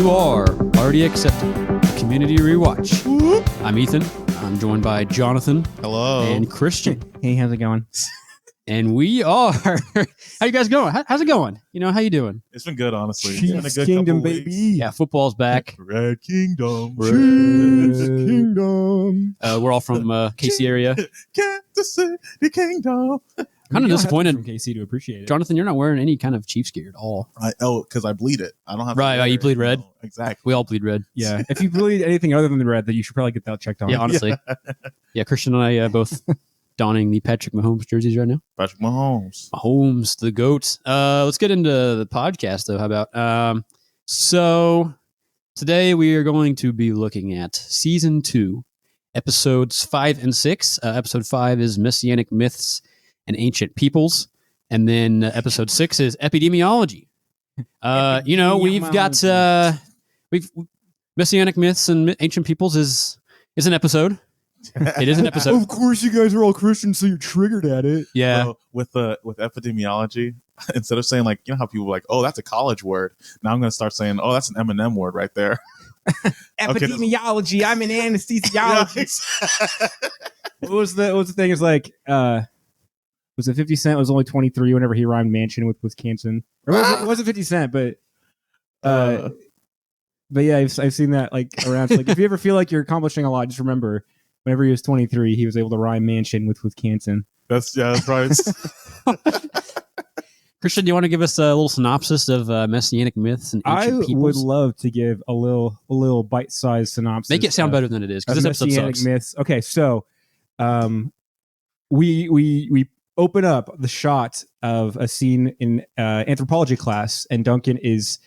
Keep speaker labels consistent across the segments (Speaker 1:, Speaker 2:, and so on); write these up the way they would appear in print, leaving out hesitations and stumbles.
Speaker 1: You are already accepted. Community Rewatch.
Speaker 2: Whoop.
Speaker 1: I'm Ethan. I'm joined by Jonathan.
Speaker 2: Hello.
Speaker 1: And Christian.
Speaker 3: Hey, how's it going?
Speaker 1: And we are. How you guys going? How's it going? How you doing?
Speaker 2: It's been good, honestly.
Speaker 3: Chiefs
Speaker 2: It's been a good
Speaker 3: Kingdom,
Speaker 2: couple
Speaker 3: baby.
Speaker 2: weeks.
Speaker 1: Yeah, football's back.
Speaker 2: Red Kingdom.
Speaker 3: Chiefs Kingdom.
Speaker 1: We're all from KC area.
Speaker 2: Kansas City Kingdom.
Speaker 1: Kind of disappointed.
Speaker 3: From KC to appreciate it.
Speaker 1: Jonathan, you're not wearing any kind of Chiefs gear at all.
Speaker 2: Because I bleed it. I don't have
Speaker 1: Right,
Speaker 2: to wear
Speaker 1: you
Speaker 2: it,
Speaker 1: bleed red?
Speaker 2: know. Exactly.
Speaker 1: We all bleed red.
Speaker 3: Yeah, if you believe anything other than the red, then you should probably get that checked on.
Speaker 1: Yeah, honestly. Yeah, Christian and I both donning the Patrick Mahomes jerseys right now.
Speaker 2: Patrick Mahomes.
Speaker 1: Mahomes, the GOAT. Let's get into the podcast, though. How about? So today we are going to be looking at Season 2, Episodes 5 and 6. Episode 5 is Messianic Myths and Ancient Peoples. And then Episode 6 is Epidemiology. We've Messianic Myths and Ancient Peoples is an episode. It is an episode.
Speaker 3: Of course, you guys are all Christians, so you're triggered at it.
Speaker 1: Yeah.
Speaker 2: So with epidemiology, instead of saying how people are like, oh, that's a college word. Now I'm going to start saying, oh, that's an Eminem word right there.
Speaker 3: Epidemiology. I'm in anesthesiology. What was the thing? It's like, was it 50 Cent was only 23 whenever he rhymed mansion with Wisconsin? Or it wasn't 50 Cent, but yeah, I've seen that around. So, if you ever feel like you're accomplishing a lot, just remember whenever he was 23, he was able to rhyme mansion with Wisconsin.
Speaker 2: That's right.
Speaker 1: Christian, do you want to give us a little synopsis of Messianic Myths and Ancient Peoples?
Speaker 3: I would love to give a little bite-sized synopsis.
Speaker 1: Make it sound better than it is, because this episode
Speaker 3: Messianic
Speaker 1: sucks.
Speaker 3: Myths. Okay, so we open up the shot of a scene in anthropology class, and Duncan is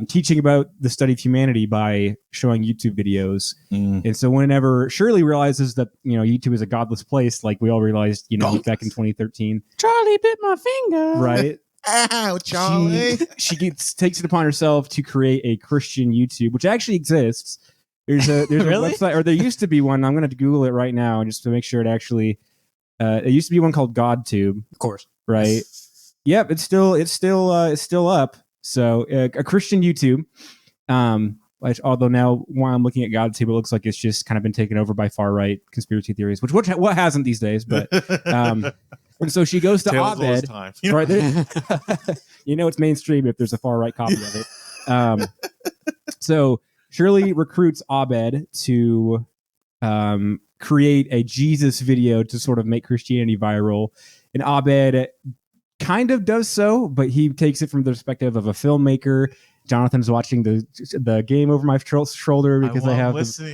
Speaker 3: teaching about the study of humanity by showing YouTube videos. And so whenever Shirley realizes that YouTube is a godless place, like we all realized back in 2013,
Speaker 1: Charlie bit my finger.
Speaker 3: right?
Speaker 2: Ow, Charlie.
Speaker 3: She takes it upon herself to create a Christian YouTube, which actually exists. There's
Speaker 1: Really?
Speaker 3: a website, or there used to be one. I'm going to Google it right now just to make sure it actually. It used to be one called GodTube,
Speaker 1: Of course.
Speaker 3: right? Yep, it's still up. So a Christian YouTube. Although now while I'm looking at GodTube, it looks like it's just kind of been taken over by far right conspiracy theories, which what hasn't these days, but. And so she goes to Abed, right there. It's mainstream if there's a far right copy of it. So Shirley recruits Abed to create a Jesus video to sort of make Christianity viral, and Abed kind of does so, but he takes it from the perspective of a filmmaker. Jonathan's watching the game over my shoulder because I have.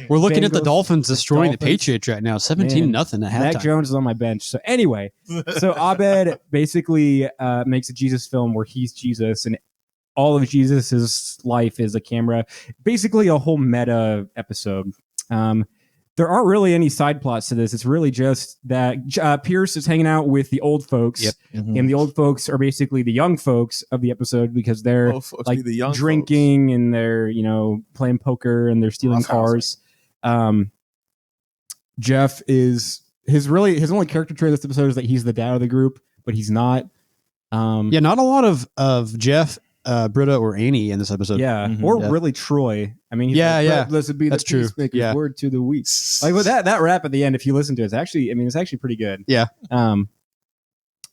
Speaker 1: We're looking at the
Speaker 3: Bengals,
Speaker 1: Dolphins destroying the
Speaker 3: Dolphins.
Speaker 1: Patriots right now, 17-0 at halftime.
Speaker 3: Mac Jones is on my bench. So anyway, Abed basically makes a Jesus film where he's Jesus, and all of Jesus's life is a camera. Basically, a whole meta episode. There aren't really any side plots to this. It's really just that Pierce is hanging out with the old folks.
Speaker 1: Yep.
Speaker 3: And the old folks are basically the young folks of the episode because they're
Speaker 2: the young
Speaker 3: drinking and they're playing poker and they're stealing cars. Jeff is his only character trait this episode is that he's the dad of the group, but he's not.
Speaker 1: Yeah, not a lot of Jeff, Britta, or Annie in this episode.
Speaker 3: Yeah,
Speaker 2: Mhm.
Speaker 3: or
Speaker 1: Yeah.
Speaker 3: really Troy. I mean, he's Let's be
Speaker 1: That's
Speaker 3: the
Speaker 1: true.
Speaker 3: peacemaker's
Speaker 1: Yeah.
Speaker 3: word to the weak. Like with that rap at the end, if you listen to it, it's actually pretty good.
Speaker 1: Yeah.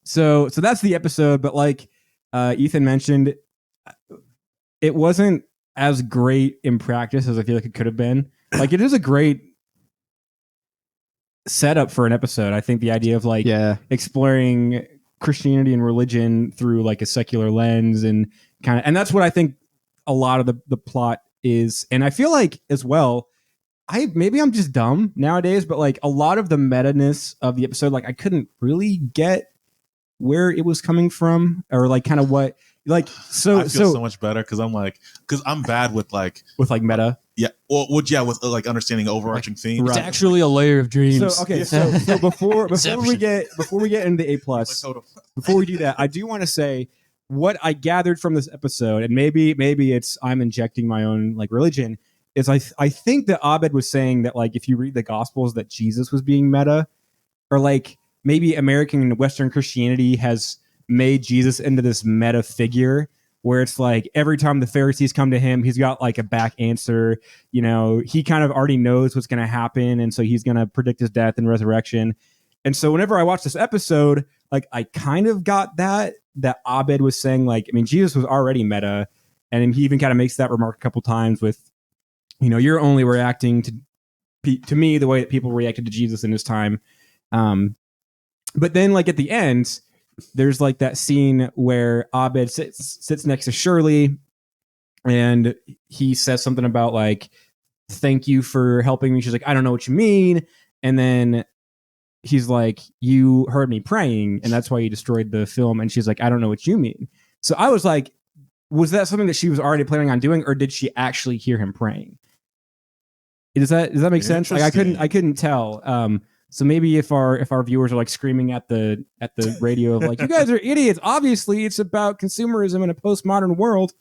Speaker 3: So that's the episode, but like Ethan mentioned, it wasn't as great in practice as I feel like it could have been. Like it is a great setup for an episode. I think the idea of exploring Christianity and religion through like a secular lens and that's what I think a lot of the plot is. And I feel like as well, maybe I'm just dumb nowadays, but like a lot of the meta-ness of the episode, like I couldn't really get where it was coming from or like kind of what like so
Speaker 2: I feel so much better because I'm bad with
Speaker 3: meta.
Speaker 2: Yeah. Well, with understanding overarching themes.
Speaker 1: It's actually a layer of dreams.
Speaker 3: So okay, so before we get into A plus, before we do that, I do want to say what I gathered from this episode, and maybe it's I'm injecting my own like religion. Is I think that Abed was saying that like if you read the Gospels that Jesus was being meta, or like maybe American and Western Christianity has made Jesus into this meta figure where it's like every time the Pharisees come to him, he's got like a back answer. You know, he kind of already knows what's going to happen, and so he's going to predict his death and resurrection. And so whenever I watched this episode, like I kind of got that Abed was saying, like, I mean, Jesus was already meta, and he even kind of makes that remark a couple times with, you know, you're only reacting to me the way that people reacted to Jesus in his time. But then like at the end, there's like that scene where Abed sits next to Shirley, and he says something about like, thank you for helping me. She's like, I don't know what you mean. And then he's like, you heard me praying, and that's why you destroyed the film. And she's like, I don't know what you mean. So I was like, was that something that she was already planning on doing, or did she actually hear him praying? Does that make sense? Like I couldn't tell. So maybe if our viewers are like screaming at the radio of like, you guys are idiots. Obviously, it's about consumerism in a postmodern world.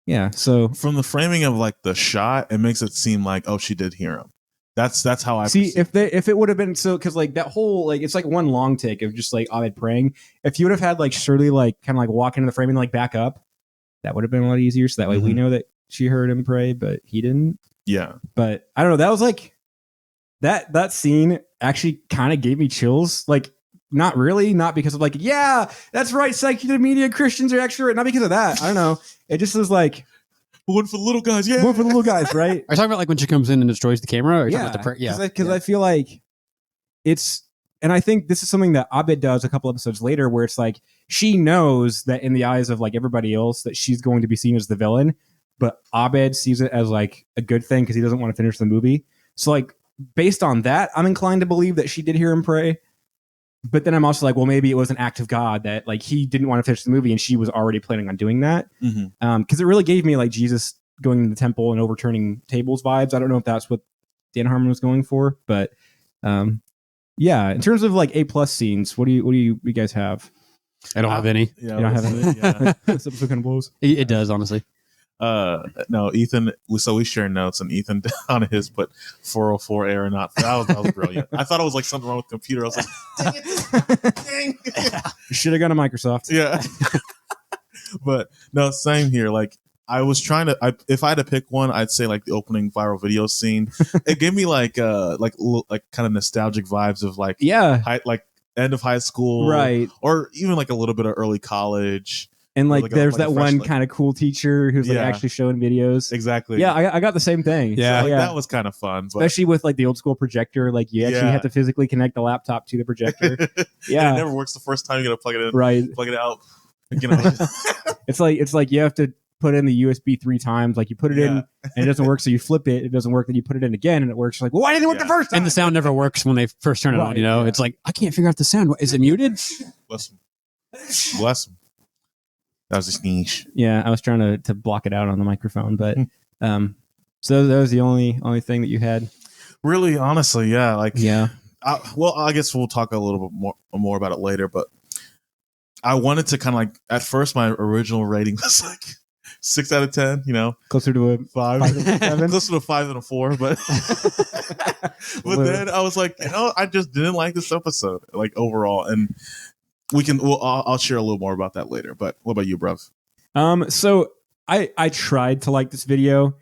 Speaker 3: Yeah. So
Speaker 2: from the framing of like the shot, it makes it seem like, oh, she did hear him. That's how I
Speaker 3: see. If it would have been so, because like that whole like it's like one long take of just like Abed praying. If you would have had like Shirley like kind of like walk into the frame and like back up, that would have been a lot easier. So that way we know that she heard him pray, but he didn't.
Speaker 2: Yeah.
Speaker 3: But I don't know. That was like that scene actually kind of gave me chills. Like not really, not because of like, yeah, that's right, secular media Christians are extra. Not because of that. I don't know. It just was like.
Speaker 2: One for the little guys, yeah.
Speaker 3: One for the little guys, right?
Speaker 1: Are you talking about like when she comes in and destroys the camera? Or are you talking about the
Speaker 3: because I feel like it's, and I think this is something that Abed does a couple episodes later, where it's like she knows that in the eyes of like everybody else that she's going to be seen as the villain, but Abed sees it as like a good thing because he doesn't want to finish the movie. So like based on that, I'm inclined to believe that she did hear him pray. But then I'm also like, well, maybe it was an act of God that like he didn't want to finish the movie and she was already planning on doing that. Because it really gave me like Jesus going to the temple and overturning tables vibes. I don't know if that's what Dan Harmon was going for, but yeah. In terms of like A+ scenes, what do you guys have?
Speaker 1: I don't have any.
Speaker 2: Yeah,
Speaker 3: you don't have any.
Speaker 2: Yeah.
Speaker 3: This episode kind of blows.
Speaker 1: It does, honestly.
Speaker 2: No, Ethan. So we share notes, and Ethan on his put 404 error not. That was brilliant. I thought it was like something wrong with the computer. I was like, dang it.
Speaker 3: You should have gone to Microsoft.
Speaker 2: Yeah. But no, same here. Like I was trying to. If I had to pick one, I'd say like the opening viral video scene. It gave me like kind of nostalgic vibes of like like end of high school,
Speaker 3: right,
Speaker 2: or even like a little bit of early college.
Speaker 3: And like,
Speaker 2: like
Speaker 3: there's
Speaker 2: like
Speaker 3: that one kind of cool teacher who's like actually showing videos.
Speaker 2: Exactly.
Speaker 3: Yeah, I got the same thing.
Speaker 2: Yeah, so, like, that was kind of fun,
Speaker 3: especially with like the old school projector. Like you actually have to physically connect the laptop to the projector. Yeah,
Speaker 2: and it never works the first time. You got to plug it in,
Speaker 3: right?
Speaker 2: Plug it out. You know,
Speaker 3: it's like you have to put in the USB 3 times. Like you put it in and it doesn't work, so you flip it. It doesn't work. Then you put it in again and it works. You're like, well, why didn't it work the first time?
Speaker 1: And the sound never works when they first turn it on. You know, it's like I can't figure out the sound. Is it muted?
Speaker 2: Bless him. That was just niche.
Speaker 3: Yeah, I was trying to block it out on the microphone, but so that was the only thing that you had.
Speaker 2: Really, honestly, yeah. Like,
Speaker 3: yeah.
Speaker 2: I guess we'll talk a little bit more about it later. But I wanted to kind of like at first my original rating was like 6 out of 10. You know,
Speaker 3: closer to a 5,
Speaker 2: closer to a 5 than a 4. But then I was like, you know, I just didn't like this episode, like overall, and. I'll share a little more about that later. But what about you, bruv?
Speaker 3: So I tried to like this video,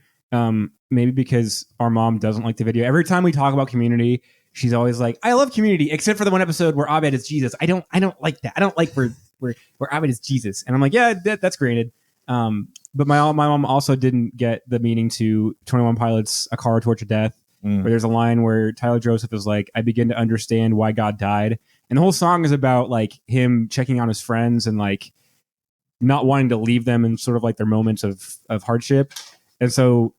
Speaker 3: maybe because our mom doesn't like the video. Every time we talk about Community, she's always like, "I love Community," except for the one episode where Abed is Jesus. I don't like that. I don't like where Abed is Jesus. And I'm like, yeah, that's granted. But my mom also didn't get the meaning to 21 Pilots, A Car Tortured Death, where there's a line where Tyler Joseph is like, "I begin to understand why God died." And the whole song is about like him checking on his friends and like not wanting to leave them in sort of like their moments of hardship. And so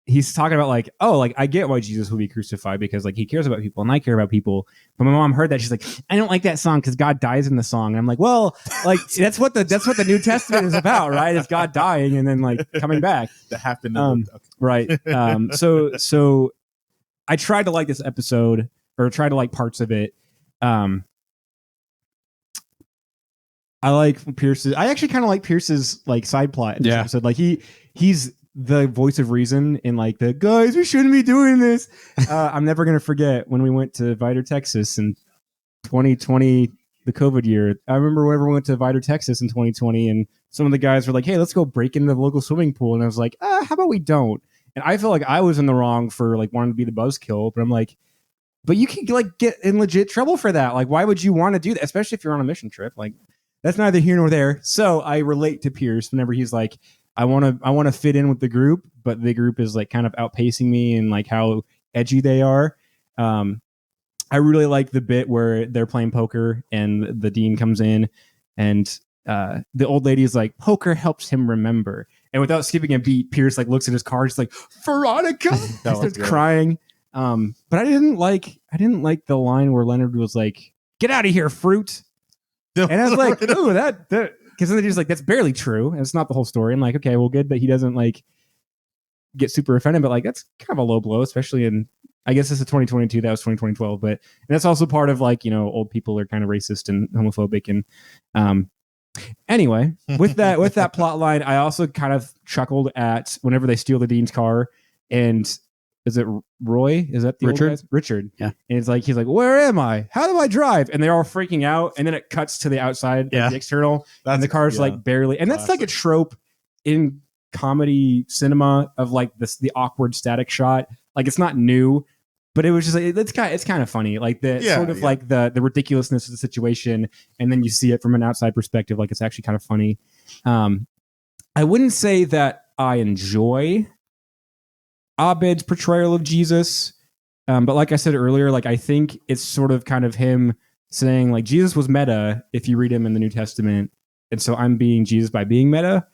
Speaker 3: he's talking about like, oh, like I get why Jesus will be crucified because like he cares about people and I care about people. But my mom heard that, she's like, I don't like that song because God dies in the song. And I'm like, well, like that's what the New Testament is about, right? It's God dying and then like coming back.
Speaker 2: That happened.
Speaker 3: Right. So I tried to like this episode or tried to like parts of it. I like Pierce's. I actually kind of like Pierce's like side plot in this episode. Like he's the voice of reason in like the guys, we shouldn't be doing this. I'm never gonna forget when we went to Vidor, Texas in 2020. the COVID year. I remember whenever we went to Vidor, Texas in 2020, and some of the guys were like, "Hey, let's go break into the local swimming pool," and I was like, "How about we don't?" And I felt like I was in the wrong for like wanting to be the buzzkill, but I'm like, but you can like get in legit trouble for that. Like, why would you want to do that, especially if you're on a mission trip? Like, that's neither here nor there. So I relate to Pierce whenever he's like, I want to fit in with the group, but the group is like kind of outpacing me and like how edgy they are. I really like the bit where they're playing poker and the dean comes in and the old lady is like, poker helps him remember. And without skipping a beat, Pierce like looks at his card, just like, Veronica, starts crying. But I didn't like the line where Leonard was like, "Get out of here, fruit." And I was like, "Oh, that," because then they're just like, "That's barely true." And it's not the whole story. I'm like, okay, well, good that he doesn't like get super offended, but like that's kind of a low blow, especially in, I guess this is 2022, that was 2012, but that's also part of like, old people are kind of racist and homophobic. And anyway, with that plot line, I also kind of chuckled at whenever they steal the dean's car, and is it Roy? Is that the
Speaker 1: Richard?
Speaker 3: old guy? Richard.
Speaker 1: Yeah. And
Speaker 3: he's like, where am I? How do I drive? And they're all freaking out. And then it cuts to the outside, the external, and the car's like barely. And that's like a trope in comedy cinema of like the awkward static shot. Like it's not new, but it was just like, it's kind of funny. Like like the ridiculousness of the situation. And then you see it from an outside perspective. Like it's actually kind of funny. I wouldn't say that I enjoy Abed's portrayal of Jesus. But like I said earlier, like I think it's sort of kind of him saying like Jesus was meta if you read him in the New Testament. And so I'm being Jesus by being meta.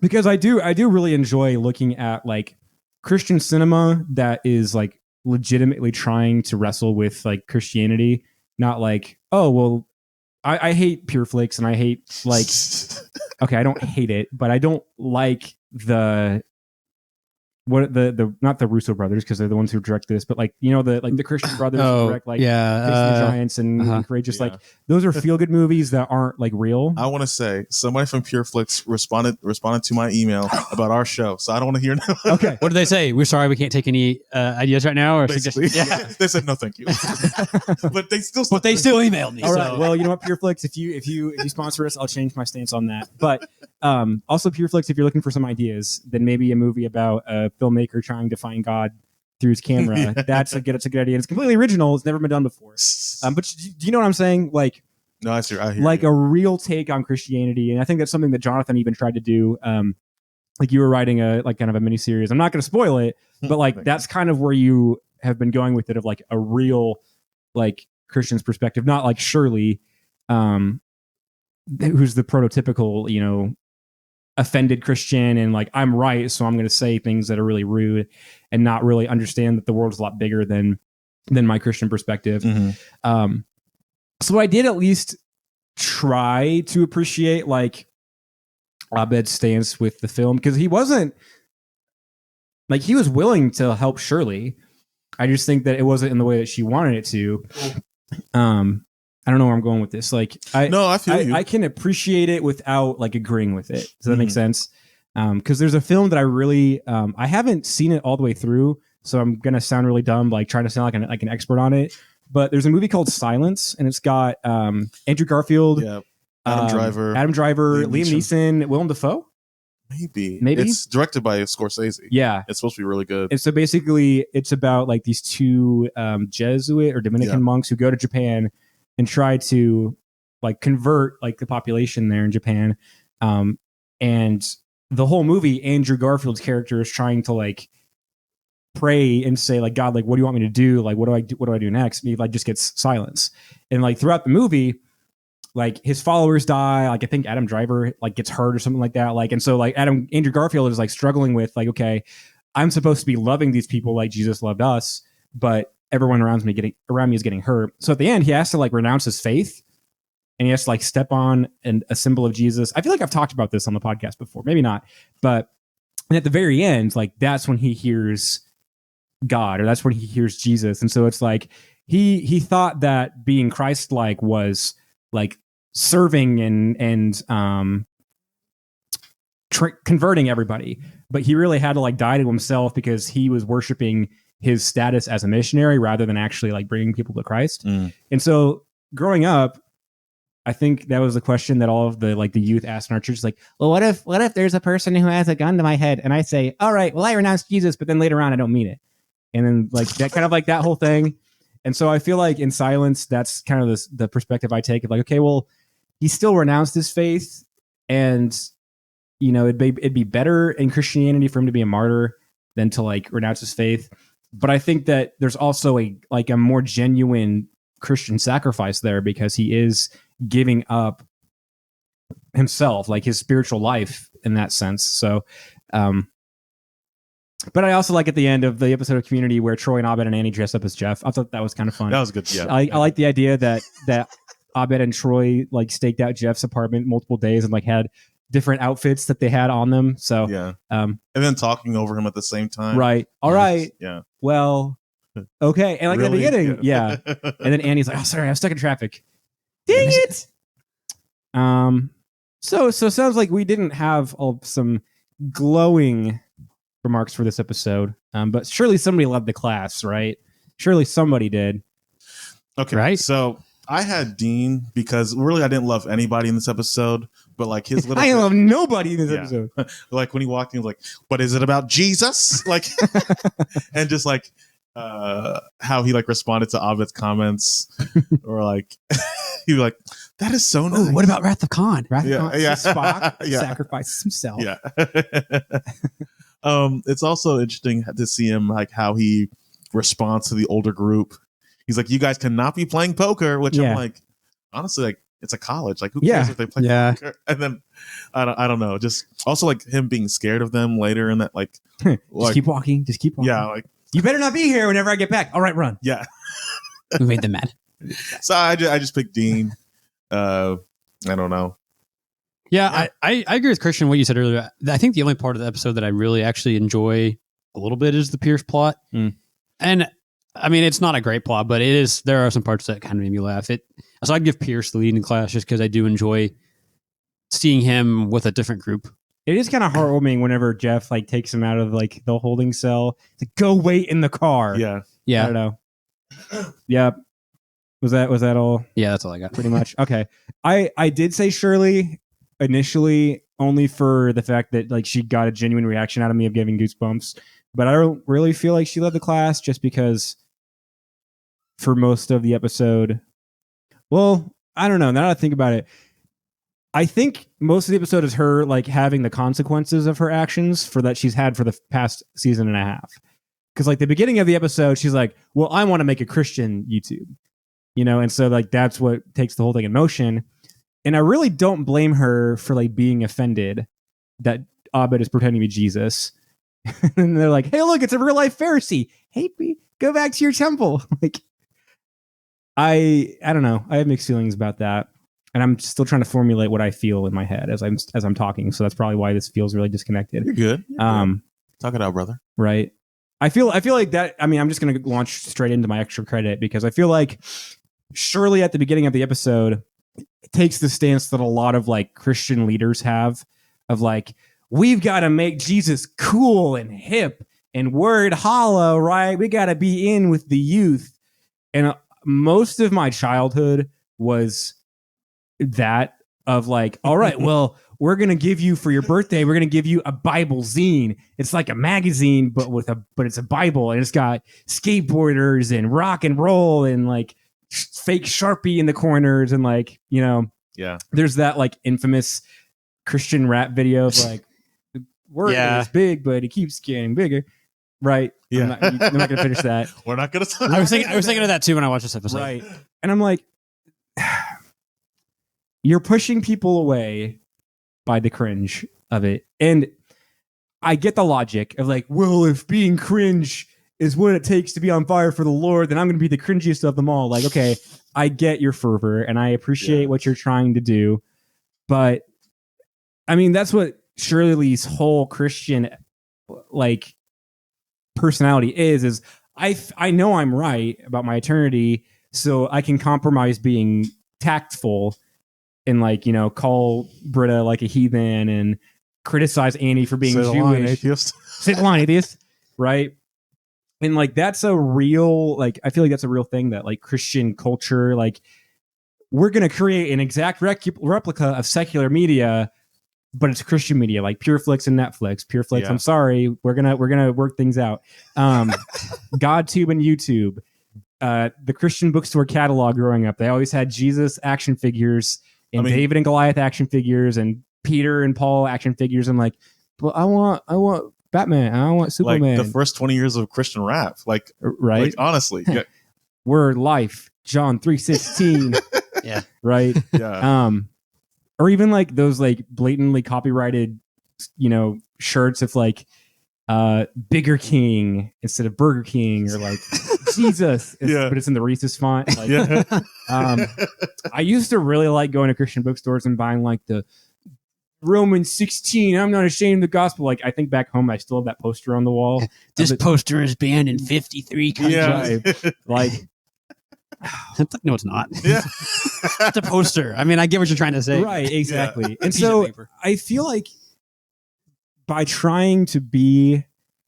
Speaker 3: Because I do really enjoy looking at like Christian cinema that is like legitimately trying to wrestle with like Christianity, not like, oh, well, I hate Pure Flix and I hate like, okay, I don't hate it, but I don't like the not the Russo brothers because they're the ones who directed this, but like the Christian brothers who direct like Face the Giants and Courageous. Like those are feel good movies that aren't like real.
Speaker 2: I want to say somebody from PureFlix responded to my email about our show, so I don't want to hear no.
Speaker 1: Okay, what did they say? We're sorry, we can't take any ideas right now, or
Speaker 2: basically, they said no, thank you. but they still
Speaker 1: emailed me.
Speaker 3: All right, well, you know what, PureFlix, if you sponsor us, I'll change my stance on that. But also PureFlix, if you're looking for some ideas, then maybe a movie about a filmmaker trying to find God through his camera. That's a good idea. It's completely original. It's never been done before. But do you know what I'm saying? Like,
Speaker 2: no, I hear
Speaker 3: like you. A real take on Christianity, and I think that's something that Jonathan even tried to do. Like you were writing a like kind of a mini series. I'm not going to spoil it, but like that's kind of where you have been going with it, of like a real like Christian's perspective, not like Shirley, who's the prototypical, offended Christian and like I'm right, so I'm going to say things that are really rude and not really understand that the world's a lot bigger than my Christian perspective. Mm-hmm. So I did at least try to appreciate like Abed's stance with the film, because he wasn't like, he was willing to help Shirley. I just think that it wasn't in the way that she wanted it to. I don't know where I'm going with this. Like,
Speaker 2: I feel you.
Speaker 3: I can appreciate it without like agreeing with it. Does that make sense? Because there's a film that I really, I haven't seen it all the way through, so I'm gonna sound really dumb, like trying to sound like an expert on it. But there's a movie called Silence, and it's got Andrew Garfield,
Speaker 2: Adam Driver,
Speaker 3: Liam Neeson, Willem Dafoe.
Speaker 2: Maybe it's directed by Scorsese.
Speaker 3: Yeah,
Speaker 2: it's supposed to be really good.
Speaker 3: And so basically, it's about like these two Jesuit or Dominican monks who go to Japan and try to like convert like the population there in Japan. And the whole movie, Andrew Garfield's character is trying to like pray and say like, God, like, what do you want me to do? Like, what do I do next? And he like just gets silence. And like throughout the movie, like his followers die. Like I think Adam Driver like gets hurt or something like that. Like, and so like Andrew Garfield is like struggling with like, okay, I'm supposed to be loving these people like Jesus loved us, but everyone around me is getting hurt. So at the end, he has to like renounce his faith, and he has to like step on a symbol of Jesus. I feel like I've talked about this on the podcast before, maybe not, but at the very end, like that's when he hears God, or that's when he hears Jesus. And so it's like he thought that being Christ-like was like serving and converting everybody, but he really had to like die to himself, because he was worshiping his status as a missionary rather than actually like bringing people to Christ. And so growing up, I think that was the question that all of the youth asked in our church, like, well, what if there's a person who has a gun to my head? And I say, all right, well, I renounce Jesus, but then later on, I don't mean it. And then that kind of that whole thing. And so I feel like in silence, that's kind of the perspective I take of okay, well, he still renounced his faith, and it'd be better in Christianity for him to be a martyr than to renounce his faith. But I think that there's also a more genuine Christian sacrifice there, because he is giving up himself, his spiritual life in that sense. So, but I also at the end of the episode of Community where Troy and Abed and Annie dress up as Jeff. I thought that was kind of fun.
Speaker 2: That was good. Yeah.
Speaker 3: I like the idea that Abed and Troy staked out Jeff's apartment multiple days and had different outfits that they had on them. So
Speaker 2: yeah. And then talking over him at the same time.
Speaker 3: Right. All right.
Speaker 2: Yeah.
Speaker 3: Well, okay. And
Speaker 2: Really?
Speaker 3: at the beginning, yeah. And then Annie's oh, sorry, I was stuck in traffic. Dang it. So sounds like we didn't have some glowing remarks for this episode. But surely somebody loved the class, right? Surely somebody did.
Speaker 2: Okay.
Speaker 1: Right.
Speaker 2: So I had Dean because really I didn't love anybody in this episode, but his little
Speaker 3: I love nobody in this episode.
Speaker 2: When he walked in, he was but is it about Jesus? And just how he responded to Abed's comments, or he was that is so nice.
Speaker 1: Ooh, what about Wrath of Khan?
Speaker 3: Wrath of Khan,
Speaker 2: yeah.
Speaker 3: Spock
Speaker 2: Yeah.
Speaker 3: sacrifices himself.
Speaker 2: Yeah. It's also interesting to see him how he responds to the older group. He's you guys cannot be playing poker, which I'm honestly it's a college. Who cares if they play poker? And then I don't know. Just also him being scared of them later, and that
Speaker 3: just keep walking. Just keep walking.
Speaker 2: Yeah,
Speaker 3: you better not be here whenever I get back. All right, run.
Speaker 2: Yeah.
Speaker 1: We made them mad.
Speaker 2: So I just picked Dean. I don't know.
Speaker 1: Yeah, I agree with Christian what you said earlier. I think the only part of the episode that I really actually enjoy a little bit is the Pierce plot. And I mean, it's not a great plot, but there are some parts that kind of made me laugh. So I'd give Pierce the lead in class just because I do enjoy seeing him with a different group.
Speaker 3: It is kind of heartwarming whenever Jeff takes him out of the holding cell. Go wait in the car.
Speaker 2: Yeah.
Speaker 3: I don't know. Yeah. Was that all?
Speaker 1: Yeah, that's all I got.
Speaker 3: Pretty much. Okay. I did say Shirley initially only for the fact that she got a genuine reaction out of me of giving goosebumps, but I don't really feel like she led the class just because for most of the episode, well, I don't know. Now that I think about it, I think most of the episode is her having the consequences of her actions she's had for the past season and a half. Because the beginning of the episode, she's well, I want to make a Christian YouTube, and so that's what takes the whole thing in motion. And I really don't blame her for being offended that Abed is pretending to be Jesus. And they're hey, look, it's a real life Pharisee. Hey, go back to your temple. I don't know. I have mixed feelings about that. And I'm still trying to formulate what I feel in my head as I'm talking. So that's probably why this feels really disconnected.
Speaker 2: You're good. Talk it out, brother.
Speaker 3: Right. I feel like that. I mean, I'm just going to launch straight into my extra credit because I feel like Shirley at the beginning of the episode takes the stance that a lot of Christian leaders have of we've got to make Jesus cool and hip and word hollow, right? We got to be in with the youth. And most of my childhood was that of all right, well, we're going to give you for your birthday, we're going to give you a Bible zine. It's like a magazine, but it's a Bible, and it's got skateboarders and rock and roll and fake Sharpie in the corners. And
Speaker 2: yeah,
Speaker 3: there's that infamous Christian rap video of the word is big, but it keeps getting bigger. Right.
Speaker 2: Yeah.
Speaker 3: I'm not going to finish that.
Speaker 2: We're not going to.
Speaker 1: I was thinking of that too when I watched this episode.
Speaker 3: Right. And I'm you're pushing people away by the cringe of it. And I get the logic of well, if being cringe is what it takes to be on fire for the Lord, then I'm going to be the cringiest of them all. Okay, I get your fervor and I appreciate what you're trying to do. But I mean, that's what Shirley's whole Christian personality is I know I'm right about my eternity, so I can compromise being tactful and call Britta a heathen and criticize Annie for being Jewish. Say the line, atheist. Right. And that's a real I feel that's a real thing that Christian culture we're going to create an exact replica of secular media, but it's Christian media, like PureFlix and Netflix. PureFlix,
Speaker 2: Yeah.
Speaker 3: I'm sorry, we're gonna work things out. GodTube and YouTube, the Christian bookstore catalog growing up, they always had Jesus action figures and David and Goliath action figures and Peter and Paul action figures. I'm like, well, I want Batman. I want Superman.
Speaker 2: Like the first 20 years of Christian rap, like
Speaker 3: right?
Speaker 2: Like, honestly, yeah.
Speaker 3: We're life, John 3:16.
Speaker 1: Yeah,
Speaker 3: right.
Speaker 2: Yeah.
Speaker 3: Or even like those like blatantly copyrighted, shirts of like Bigger King instead of Burger King, or like Jesus, but it's in the Reese's font. Like,
Speaker 2: Yeah.
Speaker 3: I used to really like going to Christian bookstores and buying like the Romans 16. I'm not ashamed of the gospel. Like, I think back home, I still have that poster on the wall.
Speaker 1: This poster is banned in 53 countries.
Speaker 2: Yeah.
Speaker 3: Like,
Speaker 1: no, it's not.
Speaker 2: Yeah.
Speaker 1: It's a poster. I mean, I get what you're trying to say.
Speaker 3: right, exactly.
Speaker 1: Yeah.
Speaker 3: And so I feel like by trying to be,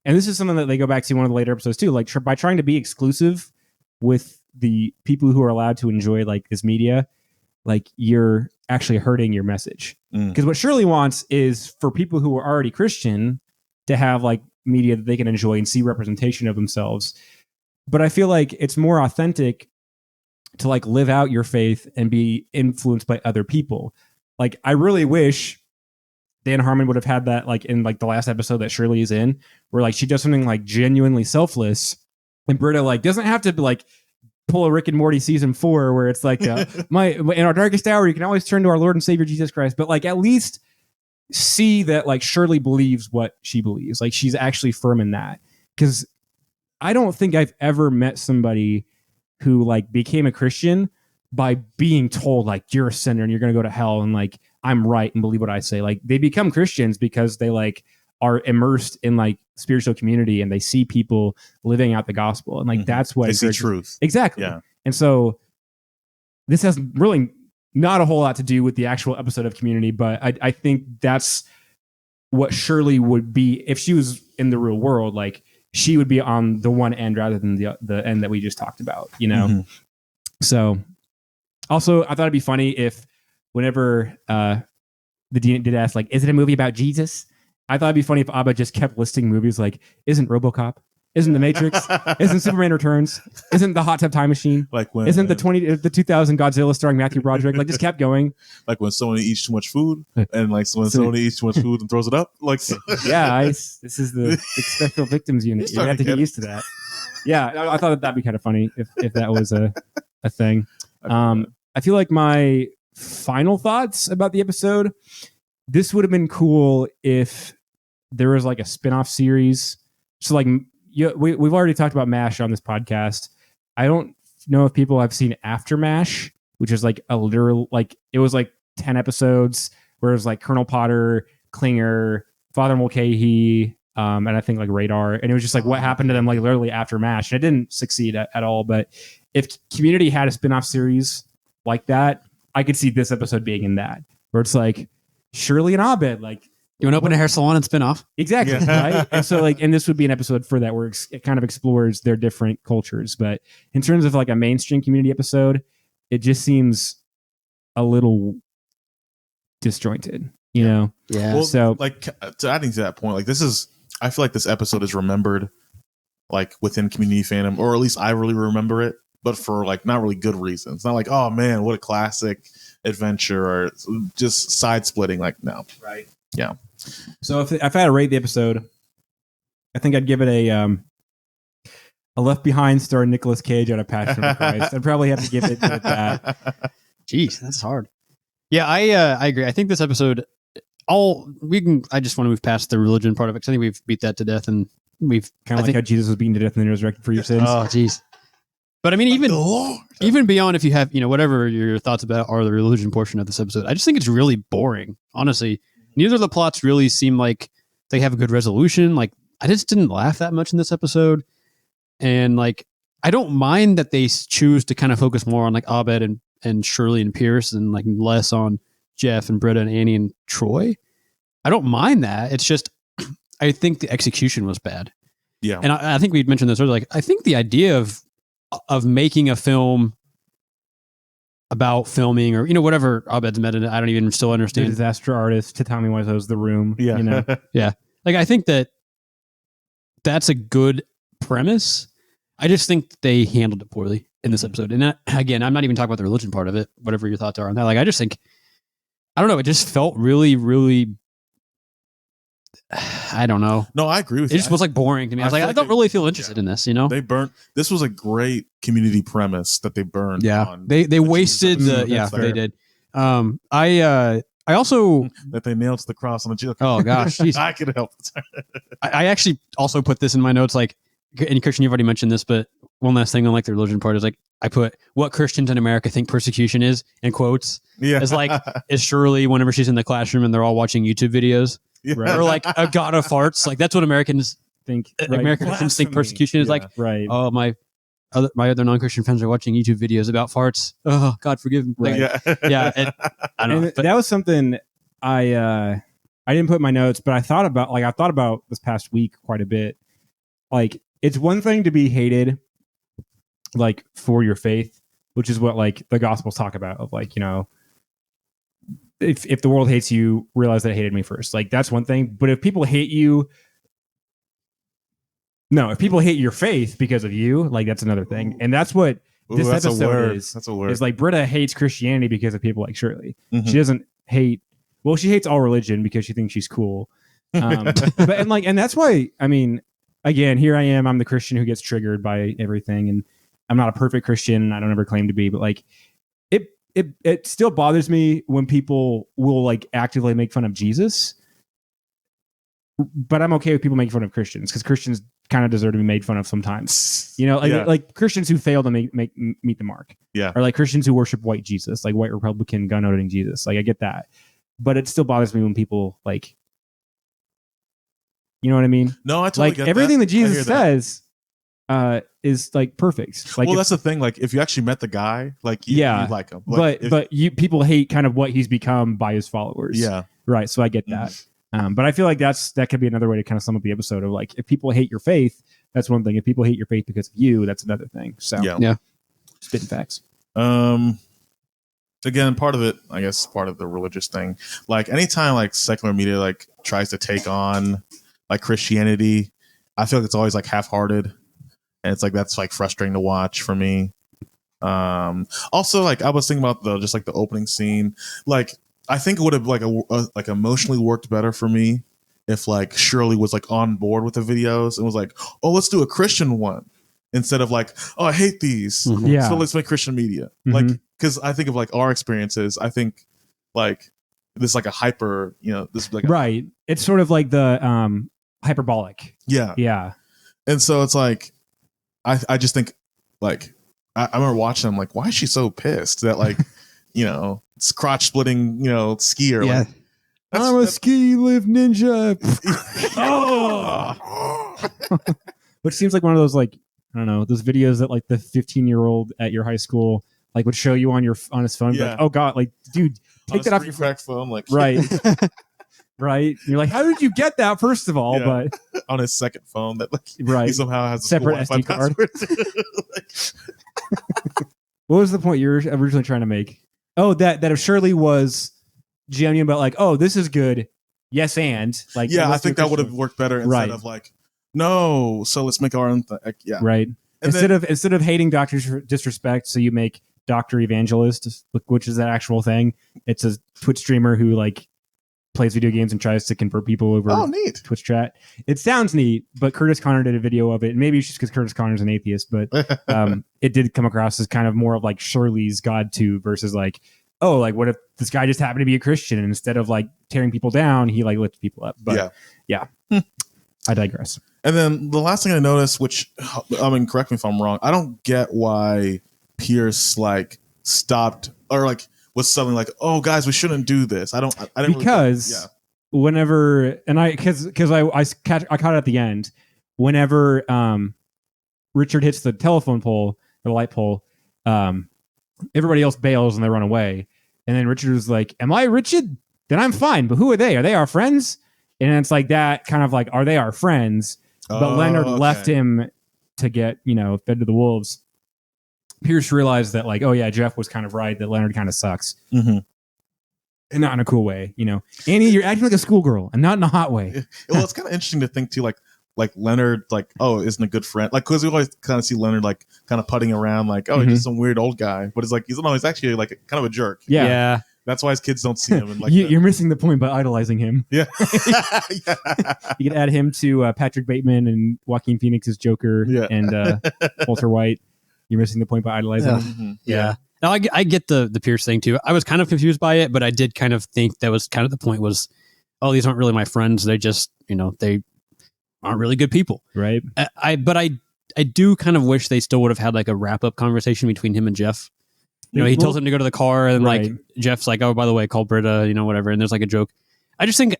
Speaker 3: and this is something that they go back to one of the later episodes too, like by trying to be exclusive with the people who are allowed to enjoy like this media, like you're actually hurting your message. Because what Shirley wants is for people who are already Christian to have like media that they can enjoy and see representation of themselves. But I feel like it's more authentic to like live out your faith and be influenced by other people. Like, I really wish Dan Harmon would have had that like in like the last episode that Shirley is in, where like she does something like genuinely selfless, and Britta like doesn't have to like pull a Rick and Morty season 4 where it's like in our darkest hour you can always turn to our Lord and Savior Jesus Christ, but like at least see that like Shirley believes what she believes, like she's actually firm in that. Because I don't think I've ever met somebody who like became a Christian by being told like you're a sinner and you're going to go to hell and like I'm right and believe what I say. Like, they become Christians because they like are immersed in like spiritual community and they see people living out the gospel, and like that's what
Speaker 2: they see truth.
Speaker 3: Exactly.
Speaker 2: Yeah.
Speaker 3: And so this has really not a whole lot to do with the actual episode of Community, but I think that's what Shirley would be if she was in the real world. Like, she would be on the one end rather than the end that we just talked about, So also I thought it'd be funny if whenever the dean did ask, like, is it a movie about Jesus? I thought it'd be funny if Abba just kept listing movies like, isn't RoboCop? Isn't The Matrix? Isn't Superman Returns? Isn't The Hot Tub Time Machine?
Speaker 2: Like when
Speaker 3: isn't the 2000 Godzilla starring Matthew Broderick? Like, just kept going.
Speaker 2: Like when someone eats too much food, and like when someone eats too much food and throws it up. Like,
Speaker 3: yeah, this is the Special Victims Unit. You have to get used to that. Yeah, I thought that'd be kind of funny if that was a thing. I feel like my final thoughts about the episode, this would have been cool if there was like a spin-off series. So like, we've already talked about MASH on this podcast. I don't know if people have seen After MASH, which is like a literal, like, it was like 10 episodes where it was like Colonel Potter, Klinger, Father Mulcahy, and I think like Radar. And it was just like what happened to them like literally after MASH. And it didn't succeed at all. But if Community had a spin-off series like that, I could see this episode being in that, where it's like Shirley and Abed, like,
Speaker 1: you want to open a hair salon and spin off?
Speaker 3: Exactly. Yeah. Right. And so like, and this would be an episode for that where it kind of explores their different cultures. But in terms of like a mainstream Community episode, it just seems a little disjointed, you know?
Speaker 1: Yeah.
Speaker 2: Well,
Speaker 3: so
Speaker 2: like, to adding to that point, like, I feel like this episode is remembered like within Community fandom, or at least I really remember it, but for like not really good reasons. Not like, oh man, what a classic adventure, or just side splitting. Like, no.
Speaker 3: Right.
Speaker 2: Yeah.
Speaker 3: So if I had to rate the episode, I think I'd give it a Left Behind starring Nicolas Cage out of Passion of the Christ. I'd probably have to give it that.
Speaker 1: Jeez, that's hard. Yeah, I agree. I think this episode, I just want to move past the religion part of it, because I think we've beat that to death, and we've
Speaker 3: kind of like how Jesus was beaten to death and then resurrected for your sins.
Speaker 1: Oh, jeez. But I mean, even beyond, if you have, whatever your thoughts about are the religion portion of this episode, I just think it's really boring. Honestly, neither of the plots really seem like they have a good resolution. Like, I just didn't laugh that much in this episode. And like, I don't mind that they choose to kind of focus more on like Abed and Shirley and Pierce, and like less on Jeff and Britta and Annie and Troy. I don't mind that. It's just, I think the execution was bad.
Speaker 2: Yeah.
Speaker 1: And I think we'd mentioned this earlier. Like, I think the idea of making a film about filming or whatever Abed's meta. I don't even still
Speaker 3: The
Speaker 1: understand.
Speaker 3: disaster artist, Tatami Wiseau's The Room.
Speaker 2: Yeah.
Speaker 3: You know?
Speaker 1: Like I think that's a good premise. I just think they handled it poorly in this episode. And again, I'm not even talking about the religion part of it. Whatever your thoughts are on that. Like I just think, I don't know. It just felt really, really. I don't know.
Speaker 2: No, I agree with
Speaker 1: It
Speaker 2: you.
Speaker 1: just was like boring to me. I was like, I don't really feel interested in this.
Speaker 2: They burnt. This was a great community premise that they burned.
Speaker 1: Yeah,
Speaker 2: on
Speaker 1: they wasted the. Yeah, they did. I also
Speaker 2: that they nailed to the cross on the Jesus.
Speaker 1: Oh gosh, geez.
Speaker 2: I could help.
Speaker 1: I actually also put this in my notes. Like, and Christian, you've already mentioned this, but one last thing on like the religion part is like I put what Christians in America think persecution is in quotes.
Speaker 2: Yeah,
Speaker 1: it's like is Shirley whenever she's in the classroom and they're all watching YouTube videos,
Speaker 2: yeah.
Speaker 1: or like a god of farts. Like that's what Americans
Speaker 3: think.
Speaker 1: American Christians think persecution is like.
Speaker 3: Right.
Speaker 1: Oh my other non-Christian friends are watching YouTube videos about farts. Oh God, forgive them.
Speaker 3: Right.
Speaker 1: Yeah. I don't know. But
Speaker 3: that was something I didn't put in my notes, but I thought about this past week quite a bit. Like, it's one thing to be hated, like, for your faith, which is what like the Gospels talk about. Of like, if the world hates you, realize that it hated me first. Like, that's one thing. But if people hate you. No, if people hate your faith because of you, like that's another thing. And that's what this episode is.
Speaker 2: That's a word.
Speaker 3: It's like Britta hates Christianity because of people like Shirley.
Speaker 2: Mm-hmm.
Speaker 3: She doesn't hate, well, she hates all religion because she thinks she's cool. And that's why, I mean, again, here I am, I'm the Christian who gets triggered by everything. And I'm not a perfect Christian. I don't ever claim to be, but like it still bothers me when people will like actively make fun of Jesus. But I'm okay with people making fun of Christians because Christians kind of deserve to be made fun of sometimes. Like Christians who fail to meet the mark.
Speaker 2: Yeah.
Speaker 3: Or like Christians who worship white Jesus, like white Republican gun-owning Jesus. Like I get that. But it still bothers me when people like, you know what I mean?
Speaker 2: No, I totally
Speaker 3: like
Speaker 2: get
Speaker 3: everything that Jesus
Speaker 2: that.
Speaker 3: says is like perfect. Like,
Speaker 2: well, that's the thing. Like if you actually met the guy, like you like him. Like,
Speaker 3: but people hate kind of what he's become by his followers.
Speaker 2: Yeah.
Speaker 3: Right. So I get that. But I feel like that could be another way to kind of sum up the episode of like, if people hate your faith, that's one thing. If people hate your faith because of you, that's another thing. So
Speaker 1: yeah.
Speaker 3: Spitting facts.
Speaker 2: Again, part of it, I guess, part of the religious thing. Like anytime like secular media like tries to take on like Christianity, I feel like it's always like half-hearted, and it's like that's like frustrating to watch for me. Also, like I was thinking about the opening scene, like. I think it would have like emotionally worked better for me if like Shirley was like on board with the videos and was like, oh, let's do a Christian one instead of like, oh, I hate these.
Speaker 3: Mm-hmm. Yeah.
Speaker 2: So let's make Christian media.
Speaker 3: Mm-hmm.
Speaker 2: Like, because I think of like our experiences, I think like this like a hyper, this like
Speaker 3: right. It's sort of like the hyperbolic.
Speaker 2: Yeah.
Speaker 3: Yeah.
Speaker 2: And so it's like, I just think like, I remember watching them like, why is she so pissed that like, it's crotch splitting, skier.
Speaker 1: Yeah.
Speaker 2: Like,
Speaker 3: I'm a ski lift ninja. Which seems like one of those like, I don't know, those videos that like the 15-year-old at your high school like would show you on his phone.
Speaker 2: Yeah.
Speaker 3: Like, oh God, like dude, take that off your
Speaker 2: phone. Like
Speaker 3: right. Right. And you're like, how did you get that? First of all, but
Speaker 2: on his second phone that like
Speaker 3: right.
Speaker 2: he somehow has a
Speaker 3: separate SD card. What was the point you were originally trying to make? Oh, that if Shirley was genuine about like, oh, this is good. Yes, and like,
Speaker 2: yeah, I think that would have worked better instead of like, no. So let's make our own thing. Yeah,
Speaker 3: right. And instead of hating Doctor Disrespect, so you make Doctor Evangelist, which is an actual thing. It's a Twitch streamer who like plays video games and tries to convert people over.
Speaker 2: Oh, neat.
Speaker 3: Twitch chat. It sounds neat, but Curtis Connor did a video of it. And maybe it's just because Curtis Connor's an atheist, but it did come across as kind of more of like Shirley's God tube versus like, oh, like what if this guy just happened to be a Christian and instead of like tearing people down, he like lifted people up. But yeah. I digress.
Speaker 2: And then the last thing I noticed, which I mean, correct me if I'm wrong, I don't get why Pierce like stopped or like was suddenly like, oh guys, we shouldn't do this. I didn't
Speaker 3: because whenever and I caught it at the end whenever Richard hits the telephone pole or the light pole, everybody else bails and they run away, and then Richard was like, am I Richard? Then I'm fine, but who are they? Are they our friends? And it's like that kind of like, are they our friends? But Leonard left him to get fed to the wolves. Pierce realized that, like, oh yeah, Jeff was kind of right, that Leonard kind of sucks.
Speaker 2: Mm-hmm.
Speaker 3: And not in a cool way, you know. Annie, you're acting like a schoolgirl and not in a hot way.
Speaker 2: Well, it's kind of interesting to think too, like Leonard, like, oh, isn't a good friend, like, because we always kind of see Leonard like kind of putting around, like, oh, he's just some weird old guy, but it's like he's actually like kind of a jerk.
Speaker 3: Yeah.
Speaker 2: That's why his kids don't see him. And like
Speaker 3: You're missing the point by idolizing him.
Speaker 2: yeah.
Speaker 3: You can add him to Patrick Bateman and Joaquin Phoenix's Joker and Walter White. You're missing the point by idolizing him.
Speaker 2: Mm-hmm.
Speaker 1: Yeah. Now I get the Pierce thing too. I was kind of confused by it, but I did kind of think that was kind of the point was, oh, these aren't really my friends. They just, they aren't really good people.
Speaker 3: Right.
Speaker 1: But I do kind of wish they still would have had like a wrap up conversation between him and Jeff. He tells him to go to the car, and like Jeff's like, oh, by the way, call Britta, whatever. And there's like a joke. I just think,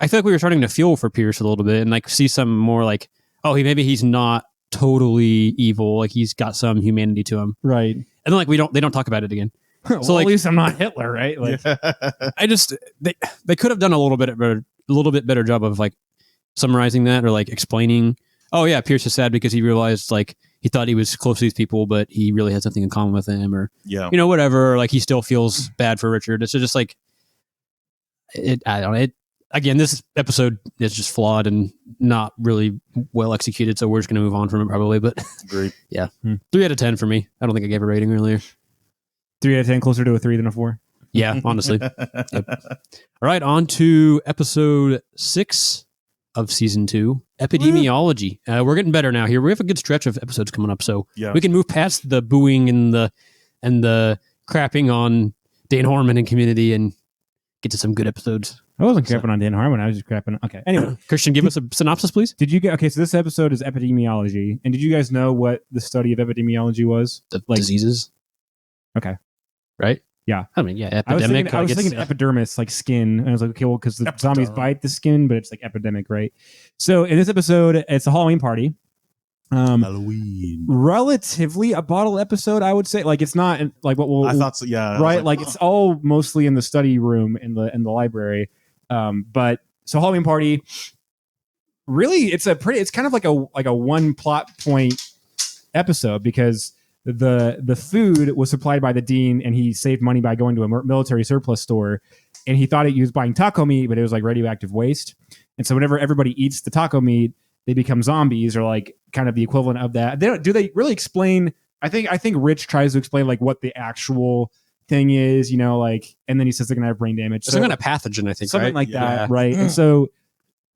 Speaker 1: I feel like we were starting to feel for Pierce a little bit and like see some more like, oh, maybe he's not totally evil. Like he's got some humanity to him.
Speaker 3: Right.
Speaker 1: And then like they don't talk about it again.
Speaker 3: Well,
Speaker 1: So like,
Speaker 3: at least I'm not Hitler, right? Like,
Speaker 1: I just, they could have done a little bit better job of like summarizing that or like explaining, oh yeah, Pierce is sad because he realized like he thought he was close to these people, but he really had something in common with them, or whatever. Or, like he still feels bad for Richard. It's just like it. I don't know. Again, this episode is just flawed and not really well executed. So we're just going to move on from it probably. But
Speaker 2: Great.
Speaker 1: Yeah, 3 out of 10 for me. I don't think I gave a rating earlier.
Speaker 3: 3 out of 10, closer to a 3 than a 4.
Speaker 1: Yeah, honestly. Yep. All right, on to episode 6 of season 2, Epidemiology. We're getting better now here. We have a good stretch of episodes coming up, so we can move past the booing and the crapping on Dan Harmon and Community and get to some good episodes.
Speaker 3: I wasn't crapping on Dan Harmon. I was just crapping. Okay. Anyway,
Speaker 1: Christian, give us a synopsis, please.
Speaker 3: Did you get? Okay, so this episode is epidemiology, and did you guys know what the study of epidemiology was?
Speaker 1: Diseases.
Speaker 3: Okay.
Speaker 1: Right.
Speaker 3: Yeah.
Speaker 1: I mean, yeah. Epidemic.
Speaker 3: I was thinking epidermis, like skin, and I was like, okay, well, because the zombies bite the skin, but it's like epidemic, right? So in this episode, it's a Halloween party.
Speaker 2: Halloween.
Speaker 3: Relatively a bottle episode, I would say. Like it's not like what we'll.
Speaker 2: I thought so. Yeah.
Speaker 3: Right. Like it's all mostly in the study room in the library. But so Halloween party. Really, it's kind of like a one plot point episode because the food was supplied by the dean and he saved money by going to a military surplus store, and he thought he was buying taco meat, but it was like radioactive waste. And so whenever everybody eats the taco meat, they become zombies, or like kind of the equivalent of that. Do they really explain? I think Rich tries to explain like what the actual thing is, like, and then he says they're gonna have brain damage.
Speaker 1: Some kind of pathogen, I think,
Speaker 3: something
Speaker 1: right?
Speaker 3: like that, right? And so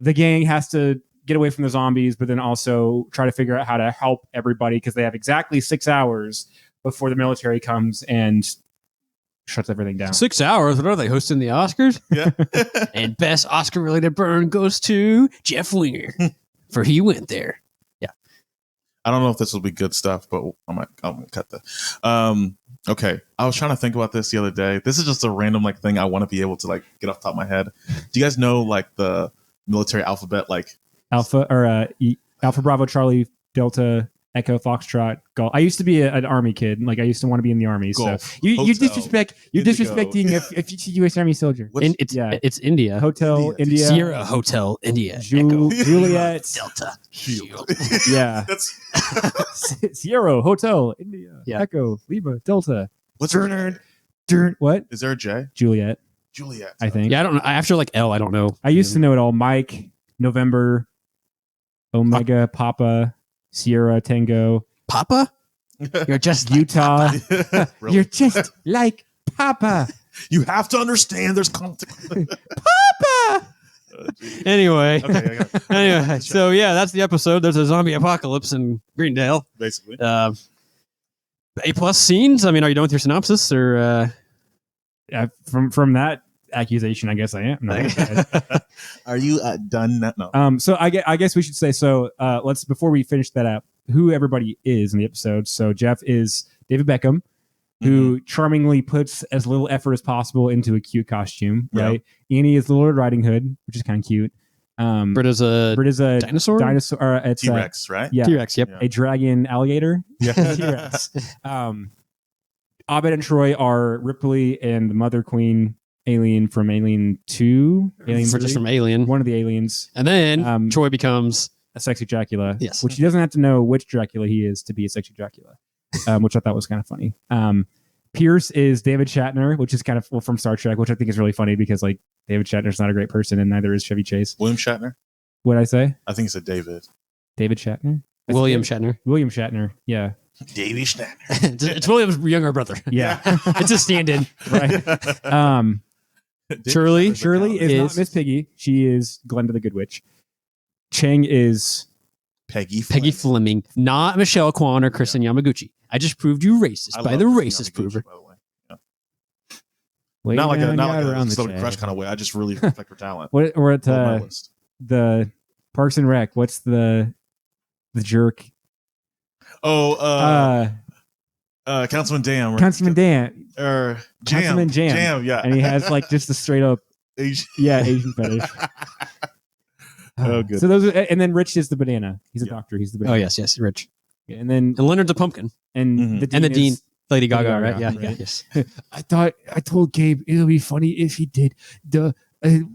Speaker 3: the gang has to get away from the zombies, but then also try to figure out how to help everybody because they have exactly 6 hours before the military comes and shuts everything down.
Speaker 1: 6 hours? What are they, hosting the Oscars?
Speaker 2: Yeah.
Speaker 1: And best Oscar-related burn goes to Jeff Winger, for he went there. Yeah.
Speaker 2: I don't know if this will be good stuff, but I'm gonna cut that. Okay. I was trying to think about this the other day. This is just a random like thing I want to be able to like get off the top of my head. Do you guys know like the military alphabet, like
Speaker 3: Alpha or Alpha Bravo Charlie Delta Echo Foxtrot Golf? I used to be an army kid. Like I used to want to be in the army.
Speaker 2: Golf,
Speaker 3: so you're disrespecting a U.S. Army soldier.
Speaker 1: It's India.
Speaker 3: Hotel India.
Speaker 1: Sierra Hotel India.
Speaker 3: Echo, Juliet
Speaker 1: Delta.
Speaker 2: Shield.
Speaker 3: Yeah.
Speaker 2: That's
Speaker 3: Sierra Hotel India.
Speaker 1: Yeah.
Speaker 3: Echo Lima Delta.
Speaker 2: what's
Speaker 3: What?
Speaker 2: is there a J?
Speaker 3: Juliet, I think.
Speaker 1: Yeah, I don't know. After like L, I don't know.
Speaker 3: I used to know it all. Mike, November, Omega, Papa, Sierra, Tango,
Speaker 1: Papa? You're just like
Speaker 3: Utah.
Speaker 1: Papa.
Speaker 2: Really?
Speaker 3: You're just like Papa.
Speaker 2: You have to understand there's consequences.
Speaker 3: Papa.
Speaker 1: Anyway.
Speaker 2: Okay,
Speaker 1: Anyway, so yeah, that's the episode. There's a zombie apocalypse in Greendale.
Speaker 2: basically.
Speaker 1: A+ scenes. I mean, are you done with your synopsis or?
Speaker 3: From that accusation, I guess I am. No,
Speaker 2: Are you done now? No.
Speaker 3: So I guess we should say so. Let's before we finish that up, who everybody is in the episode. So Jeff is David Beckham, who charmingly puts as little effort as possible into a cute costume. Right. Annie is Little Red Riding Hood, which is kind of cute.
Speaker 1: Britta's a
Speaker 3: dinosaur. It's
Speaker 2: T-Rex, right?
Speaker 3: Yeah.
Speaker 1: T-Rex. Yep.
Speaker 2: Yeah.
Speaker 3: A dragon alligator.
Speaker 2: Yeah.
Speaker 3: T-Rex. Abed and Troy are Ripley and the Mother Queen alien from Alien 2. Alien
Speaker 1: Just
Speaker 3: 3?
Speaker 1: from Alien.
Speaker 3: One of the aliens.
Speaker 1: And then Troy becomes
Speaker 3: A sexy Dracula.
Speaker 1: Yes.
Speaker 3: Which he doesn't have to know which Dracula he is to be a sexy Dracula. which I thought was kind of funny. Pierce is David Shatner, which is kind of from Star Trek, which I think is really funny because like David Shatner's not a great person, and neither is Chevy Chase.
Speaker 2: William Shatner.
Speaker 3: What did I say?
Speaker 2: I think it's a David.
Speaker 3: David Shatner.
Speaker 1: William Shatner.
Speaker 3: William Shatner. Yeah.
Speaker 2: Davy Shatner.
Speaker 1: It's William's younger brother.
Speaker 3: Yeah.
Speaker 1: It's a stand-in.
Speaker 3: Right.
Speaker 1: Shirley
Speaker 3: is not Miss Piggy. She is Glenda the Good Witch. Chang is
Speaker 2: Peggy
Speaker 1: Fleming, not Michelle Kwan or Kristen Yamaguchi. I just proved you racist by the racist prover.
Speaker 2: By the way. Yeah. Not like a celebrity crush kind of way. I just really respect her talent.
Speaker 3: We're at the Parks and Rec. What's the jerk?
Speaker 2: Councilman Dam.
Speaker 3: Councilman Dam.
Speaker 2: Councilman
Speaker 3: Jam.
Speaker 2: Yeah.
Speaker 3: And he has like just a straight up Asian fetish.
Speaker 2: Oh, good.
Speaker 3: So those are, and then Rich is the banana. He's a doctor. He's the banana.
Speaker 1: Oh yes, Rich.
Speaker 3: Yeah, and then
Speaker 1: Leonard's a pumpkin.
Speaker 3: And the
Speaker 1: dean, Lady Gaga,
Speaker 3: Gaga,
Speaker 1: right? Yeah,
Speaker 3: right?
Speaker 1: yes.
Speaker 3: I told Gabe it would be funny if he did the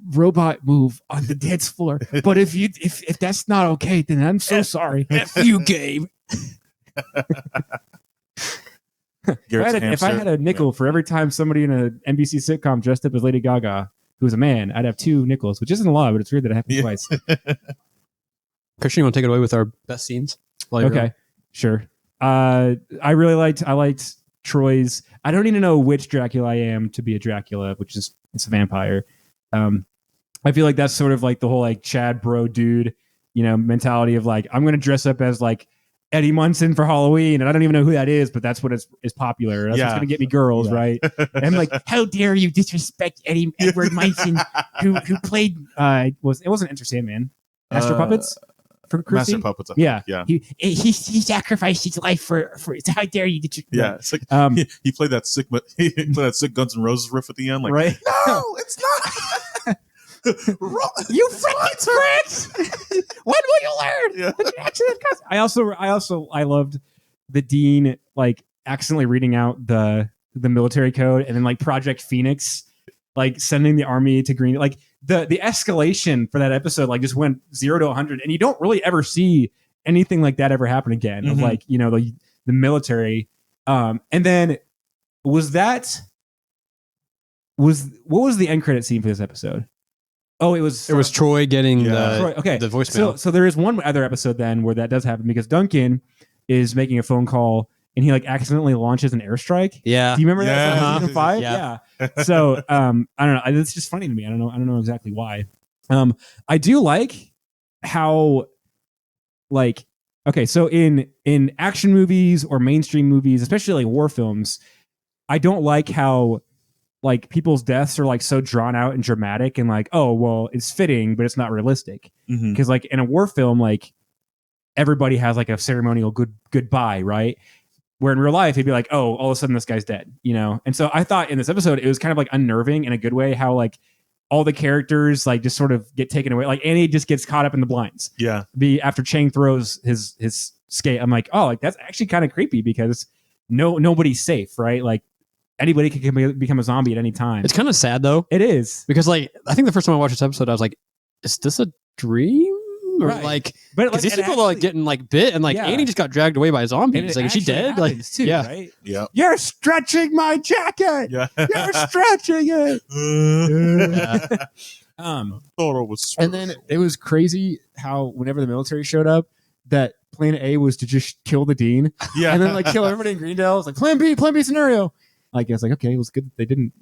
Speaker 3: robot move on the dance floor. But if that's not okay, then I'm so sorry.
Speaker 1: F you, Gabe.
Speaker 3: If I had a nickel for every time somebody in an NBC sitcom dressed up as Lady Gaga, who was a man, I'd have 2 nickels, which isn't a lot, but it's weird that it happened twice.
Speaker 1: Christian, you want to take it away with our best scenes?
Speaker 3: Okay, sure. I liked Troy's. I don't even know which Dracula I am to be a Dracula, which is it's a vampire. I feel like that's sort of like the whole like Chad bro dude, mentality of like I'm gonna dress up as like Eddie Munson for Halloween, and I don't even know who that is, but that's what is popular. That's what's gonna get me girls, right? And I'm like, how dare you disrespect Edward Munson, who played it wasn't Enter Sandman, Master Puppets. For Chrissy?
Speaker 2: Master Puppets.
Speaker 3: Yeah.
Speaker 4: He sacrificed his life for how dare you?
Speaker 2: Yeah, it's like he played that sick Guns N' Roses riff at the end, like
Speaker 3: right?
Speaker 2: No, it's not.
Speaker 4: You freaking pricks! When will you learn?
Speaker 3: Yeah. I loved the dean like accidentally reading out the military code, and then like Project Phoenix like sending the army to Green, like the escalation for that episode like just went 0 to 100, and you don't really ever see anything like that ever happen again. Of like the military, and then what was the end credit scene for this episode? Oh, it was
Speaker 1: Troy getting
Speaker 3: Troy,
Speaker 1: the voicemail.
Speaker 3: So there is one other episode then where that does happen because Duncan is making a phone call and he like accidentally launches an airstrike.
Speaker 1: Yeah.
Speaker 3: Do you remember that?
Speaker 2: Yeah.
Speaker 3: Season 5?
Speaker 1: Yeah.
Speaker 3: So I don't know. It's just funny to me. I don't know exactly why. I do like how like so in action movies or mainstream movies, especially like war films, I don't like how like people's deaths are like so drawn out and dramatic and like, oh well, it's fitting, but it's not realistic. Because like in a war film, like everybody has like a ceremonial goodbye, right? Where in real life, he'd be like, oh, all of a sudden this guy's dead, And so I thought in this episode, it was kind of like unnerving in a good way, how like all the characters like just sort of get taken away. Like Annie just gets caught up in the blinds.
Speaker 2: Yeah.
Speaker 3: After Chang throws his skate, I'm like, oh, like that's actually kind of creepy because nobody's safe, right? Like anybody can become a zombie at any time.
Speaker 1: It's kind of sad though.
Speaker 3: It is.
Speaker 1: Because like I think the first time I watched this episode, I was like, is this a dream? Or
Speaker 3: Right.
Speaker 1: like,
Speaker 3: But
Speaker 1: because these people are like getting like bit, and like Annie just got dragged away by zombies. Like, is she dead? Like,
Speaker 3: too,
Speaker 1: yeah,
Speaker 3: right?
Speaker 2: Yeah.
Speaker 3: You're stretching my jacket.
Speaker 2: Yeah.
Speaker 3: You're stretching it.
Speaker 2: Thought it was.
Speaker 3: And then it was crazy how whenever the military showed up, that plan A was to just kill the dean, and then like kill everybody in Greendale. It's like plan B scenario. Like it's like okay, it was good that they didn't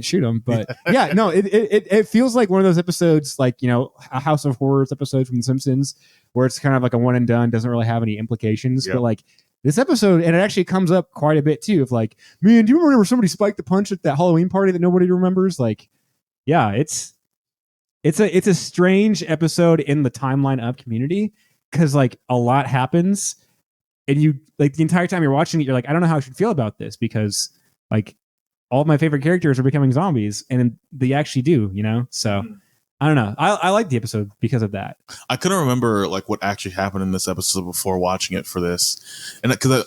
Speaker 3: shoot him, but yeah, no, it feels like one of those episodes, like a House of Horrors episode from The Simpsons, where it's kind of like a one and done, doesn't really have any implications. But like this episode, and it actually comes up quite a bit too. Of like, man, do you remember somebody spiked the punch at that Halloween party that nobody remembers? Like, yeah, it's a strange episode in the timeline up community because like a lot happens, and you like the entire time you're watching it, you're like, I don't know how I should feel about this because like all of my favorite characters are becoming zombies, and they actually do, So I don't know. I like the episode because of that.
Speaker 2: I couldn't remember like what actually happened in this episode before watching it for this, and because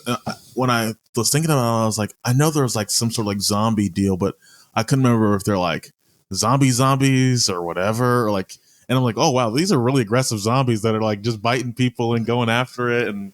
Speaker 2: when I was thinking about it, I was like, I know there was like some sort of like zombie deal, but I couldn't remember if they're like zombies or whatever, or like. And I'm like, oh wow, these are really aggressive zombies that are like just biting people and going after it, and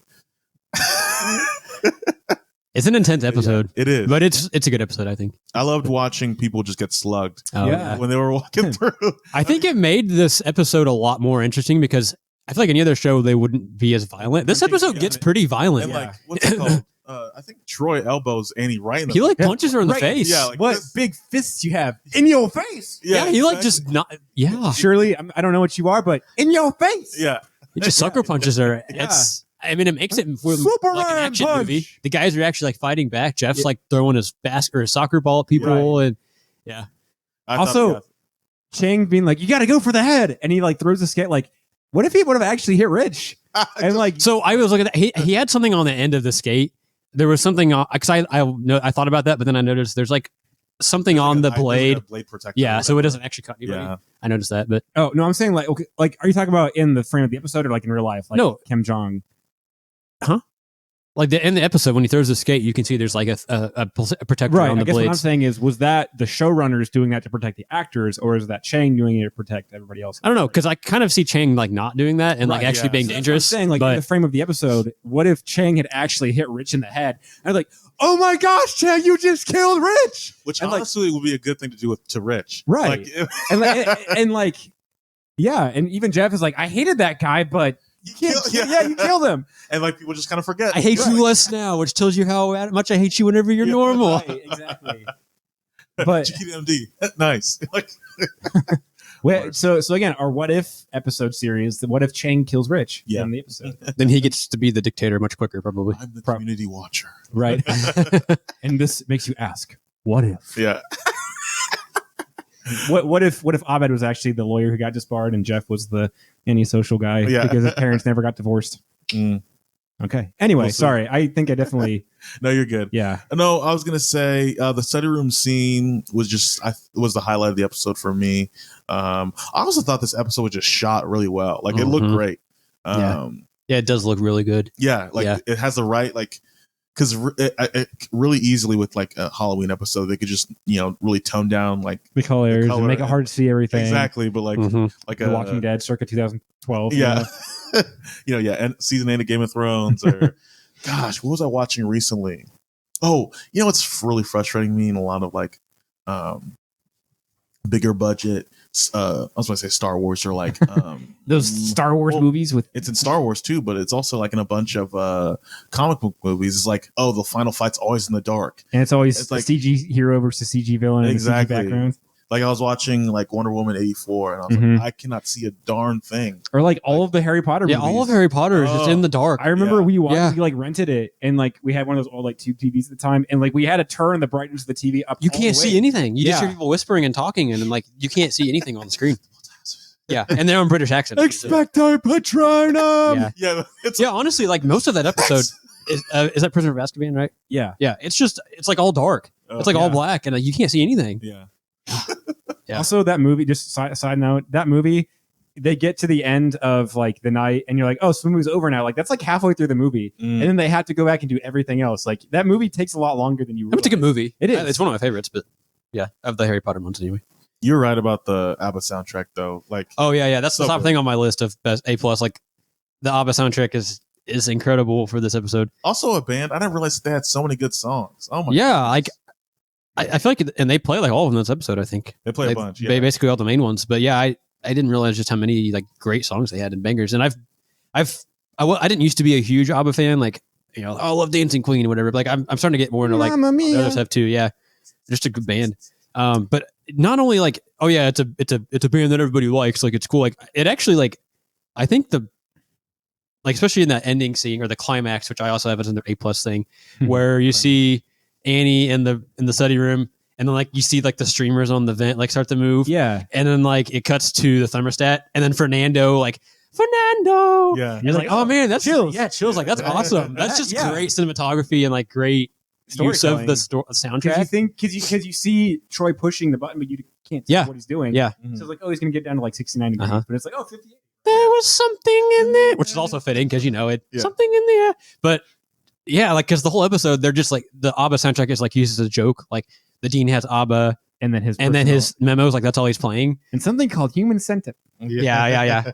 Speaker 1: It's an intense episode.
Speaker 2: Yeah, it is.
Speaker 1: But it's a good episode, I think.
Speaker 2: I loved watching people just get slugged when they were walking through.
Speaker 1: I think it made this episode a lot more interesting because I feel like any other show they wouldn't be as violent. This episode gets pretty violent.
Speaker 2: And like, what's it called? I think Troy elbows Annie right in the
Speaker 1: He like punches her in the
Speaker 3: Right.
Speaker 1: face.
Speaker 2: Yeah, like
Speaker 3: What
Speaker 2: this.
Speaker 3: big fists you have in your face?
Speaker 1: Yeah, he like just not. Yeah,
Speaker 3: Surely, I don't know what you are, but in your face.
Speaker 2: Yeah.
Speaker 1: he just sucker punches her.
Speaker 3: Yeah.
Speaker 1: It's. I mean, it makes it for like an
Speaker 3: Superman
Speaker 1: action
Speaker 3: punch.
Speaker 1: movie. The guys are actually like fighting back. Jeff's like throwing his basket or his soccer ball at people, and
Speaker 2: I
Speaker 3: Also,
Speaker 2: thought,
Speaker 3: Chang being like, "You got to go for the head," and he like throws the skate. Like, what if he would have actually hit Rich? And like,
Speaker 1: so I was looking at that. He had something on the end of the skate. There was something because I thought about that, but then I noticed there's like something on the blade.
Speaker 2: Blade protector.
Speaker 1: Yeah, so it doesn't actually cut anybody.
Speaker 2: Yeah.
Speaker 1: I noticed that, but
Speaker 3: oh no, I'm saying like, okay, like, are you talking about in the frame of the episode or like in real life? Like
Speaker 1: No.
Speaker 3: Kim Jong.
Speaker 1: like in the episode when he throws the skate, you can see there's like a protector
Speaker 3: Right.
Speaker 1: on
Speaker 3: I
Speaker 1: the
Speaker 3: guess what I'm
Speaker 1: blades.
Speaker 3: saying is, was that the showrunners doing that to protect the actors, or is that Chang doing it to protect everybody else?
Speaker 1: I don't know because I kind of see Chang like not doing that and like
Speaker 2: Right,
Speaker 1: actually
Speaker 2: yeah.
Speaker 1: being
Speaker 3: So that's what I'm
Speaker 1: dangerous.
Speaker 3: saying, like in
Speaker 1: but
Speaker 3: the frame of the episode, what if Chang had actually hit Rich in the head? And like, oh my gosh, Chang, you just killed Rich.
Speaker 2: Which
Speaker 3: And, like-
Speaker 2: honestly would be a good thing to do to Rich.
Speaker 3: Right.
Speaker 2: Like, if-
Speaker 3: And like, yeah, and even Jeff is like, I hated that guy, but you can't.
Speaker 2: Yeah.
Speaker 3: You killed him.
Speaker 2: and like people just kind of forget.
Speaker 1: I hate you less now, which tells you how much I hate you whenever you're
Speaker 2: Yeah,
Speaker 1: normal.
Speaker 3: Right, exactly. But
Speaker 2: GDMD. Nice. Like,
Speaker 3: wait, so again, our what if episode series, the what if Chang kills Rich
Speaker 2: Yeah.
Speaker 3: in the episode,
Speaker 1: Then he gets to be the dictator much quicker, probably.
Speaker 2: I'm the community watcher.
Speaker 3: right? And this makes you ask, what if?
Speaker 2: Yeah.
Speaker 3: What if Abed was actually the lawyer who got disbarred and Jeff was the antisocial guy
Speaker 2: Yeah.
Speaker 3: because his parents never got divorced?
Speaker 2: Mm.
Speaker 3: Okay. Anyway,
Speaker 2: We'll see.
Speaker 3: sorry. I think I definitely,
Speaker 2: No, you're good.
Speaker 3: yeah.
Speaker 2: No, I was gonna say the study room scene was just was the highlight of the episode for me. I also thought this episode was just shot really well. Like it looked
Speaker 1: Mhm.
Speaker 2: great.
Speaker 1: Yeah. Yeah, it does look really good.
Speaker 2: Yeah, like
Speaker 1: Yeah.
Speaker 2: it has the right like because it really easily with like a Halloween episode they could just really tone down like
Speaker 3: The colors
Speaker 2: color
Speaker 3: and make it hard to see everything.
Speaker 2: exactly, but like
Speaker 1: Mhm.
Speaker 2: like
Speaker 3: The Walking Dead circa 2012.
Speaker 2: yeah, yeah, and season 8 of Game of Thrones or gosh, what was I watching recently? Oh, what's really frustrating me in a lot of like bigger budget. I was going to say Star Wars or like
Speaker 3: Those Star Wars
Speaker 2: well,
Speaker 3: movies with
Speaker 2: It's in Star Wars too, but it's also like in a bunch of comic book movies. It's like, oh, the final fight's always in the dark.
Speaker 3: and it's always
Speaker 2: It's like-
Speaker 3: CG hero versus CG villain and
Speaker 2: Exactly.
Speaker 3: a CG background.
Speaker 2: Like I was watching like Wonder Woman 84, and I was
Speaker 3: Mhm.
Speaker 2: like, I cannot see a darn thing.
Speaker 3: Or like all of the Harry Potter
Speaker 1: Yeah,
Speaker 3: movies.
Speaker 1: all of Harry Potter is just
Speaker 2: Oh.
Speaker 1: in the dark.
Speaker 3: I remember
Speaker 2: Yeah.
Speaker 3: we watched,
Speaker 1: Yeah.
Speaker 3: we like rented it, and like we had one of those old like tube TVs at the time, and like we had to turn the brightness of the TV up.
Speaker 1: You
Speaker 3: all
Speaker 1: can't
Speaker 3: the
Speaker 1: see
Speaker 3: way.
Speaker 1: anything. You just
Speaker 3: Yeah.
Speaker 1: hear people whispering and talking, and then like you can't see anything on the screen. Yeah, and they're in British accents.
Speaker 3: Expecto Patronum.
Speaker 1: Yeah.
Speaker 2: Yeah, it's
Speaker 1: Yeah, honestly, like most of that episode is that Prisoner of Azkaban, right?
Speaker 3: Yeah.
Speaker 1: Yeah, it's like all dark. It's like all
Speaker 3: yeah.
Speaker 1: black, and you can't see anything.
Speaker 2: yeah.
Speaker 1: Yeah.
Speaker 3: Also, that movie. Just side note, that movie. They get to the end of like the night, and you're like, "Oh, so the movie's over now." Like that's like halfway through the movie, and then they have to go back and do everything else. Like that movie takes a lot longer than you.
Speaker 1: It's a good movie.
Speaker 3: It is.
Speaker 1: It's one of my favorites, but yeah, of the Harry Potter ones anyway.
Speaker 2: You're right about the ABBA soundtrack though. Like,
Speaker 1: Oh yeah, that's the
Speaker 2: So
Speaker 1: top
Speaker 2: good.
Speaker 1: thing on my list of best A plus. Like the ABBA soundtrack is incredible for this episode.
Speaker 2: also a band. I didn't realize they had so many good songs. Oh my.
Speaker 1: Yeah,
Speaker 2: goodness.
Speaker 1: like I feel like, and they play like all of them in this episode. I think
Speaker 2: they play a
Speaker 1: They-
Speaker 2: bunch.
Speaker 1: they
Speaker 2: Yeah.
Speaker 1: basically all the main ones. But yeah, I didn't realize just how many like great songs they had and bangers. And I didn't used to be a huge ABBA fan. Like I love Dancing Queen or whatever. But, like I'm starting to get more into like
Speaker 3: Mamma
Speaker 1: the
Speaker 3: Mia.
Speaker 1: others have too. Yeah, just a good band. But not only like it's a band that everybody likes. Like it's cool. Like it actually like I think like especially in that ending scene or the climax, which I also have as an A plus thing, where you see Annie in the study room, and then like you see like the streamers on the vent like start to move,
Speaker 3: Yeah.
Speaker 1: and then like it cuts to the thermostat, and then Fernando.
Speaker 2: Yeah.
Speaker 1: You're like, oh man, that's
Speaker 3: Chills.
Speaker 1: Yeah, chills. Like that's awesome. That's just
Speaker 3: Yeah.
Speaker 1: great cinematography and like great use of the soundtrack.
Speaker 3: Because you think because you see Troy pushing the button, but you can't see
Speaker 1: Yeah.
Speaker 3: what he's doing.
Speaker 1: Yeah.
Speaker 3: So it's like, oh, he's gonna get down to like 69 degrees,
Speaker 1: Uh-huh.
Speaker 3: but it's like, oh, 58.
Speaker 1: There was something in there, which is also fitting because
Speaker 2: Yeah.
Speaker 1: something in there. But yeah, like because the whole episode, they're just like the ABBA soundtrack is like used as a joke. Like the dean has ABBA,
Speaker 3: And then
Speaker 1: and then his memos, like that's all he's playing.
Speaker 3: and something called human sentiment.
Speaker 1: Yeah.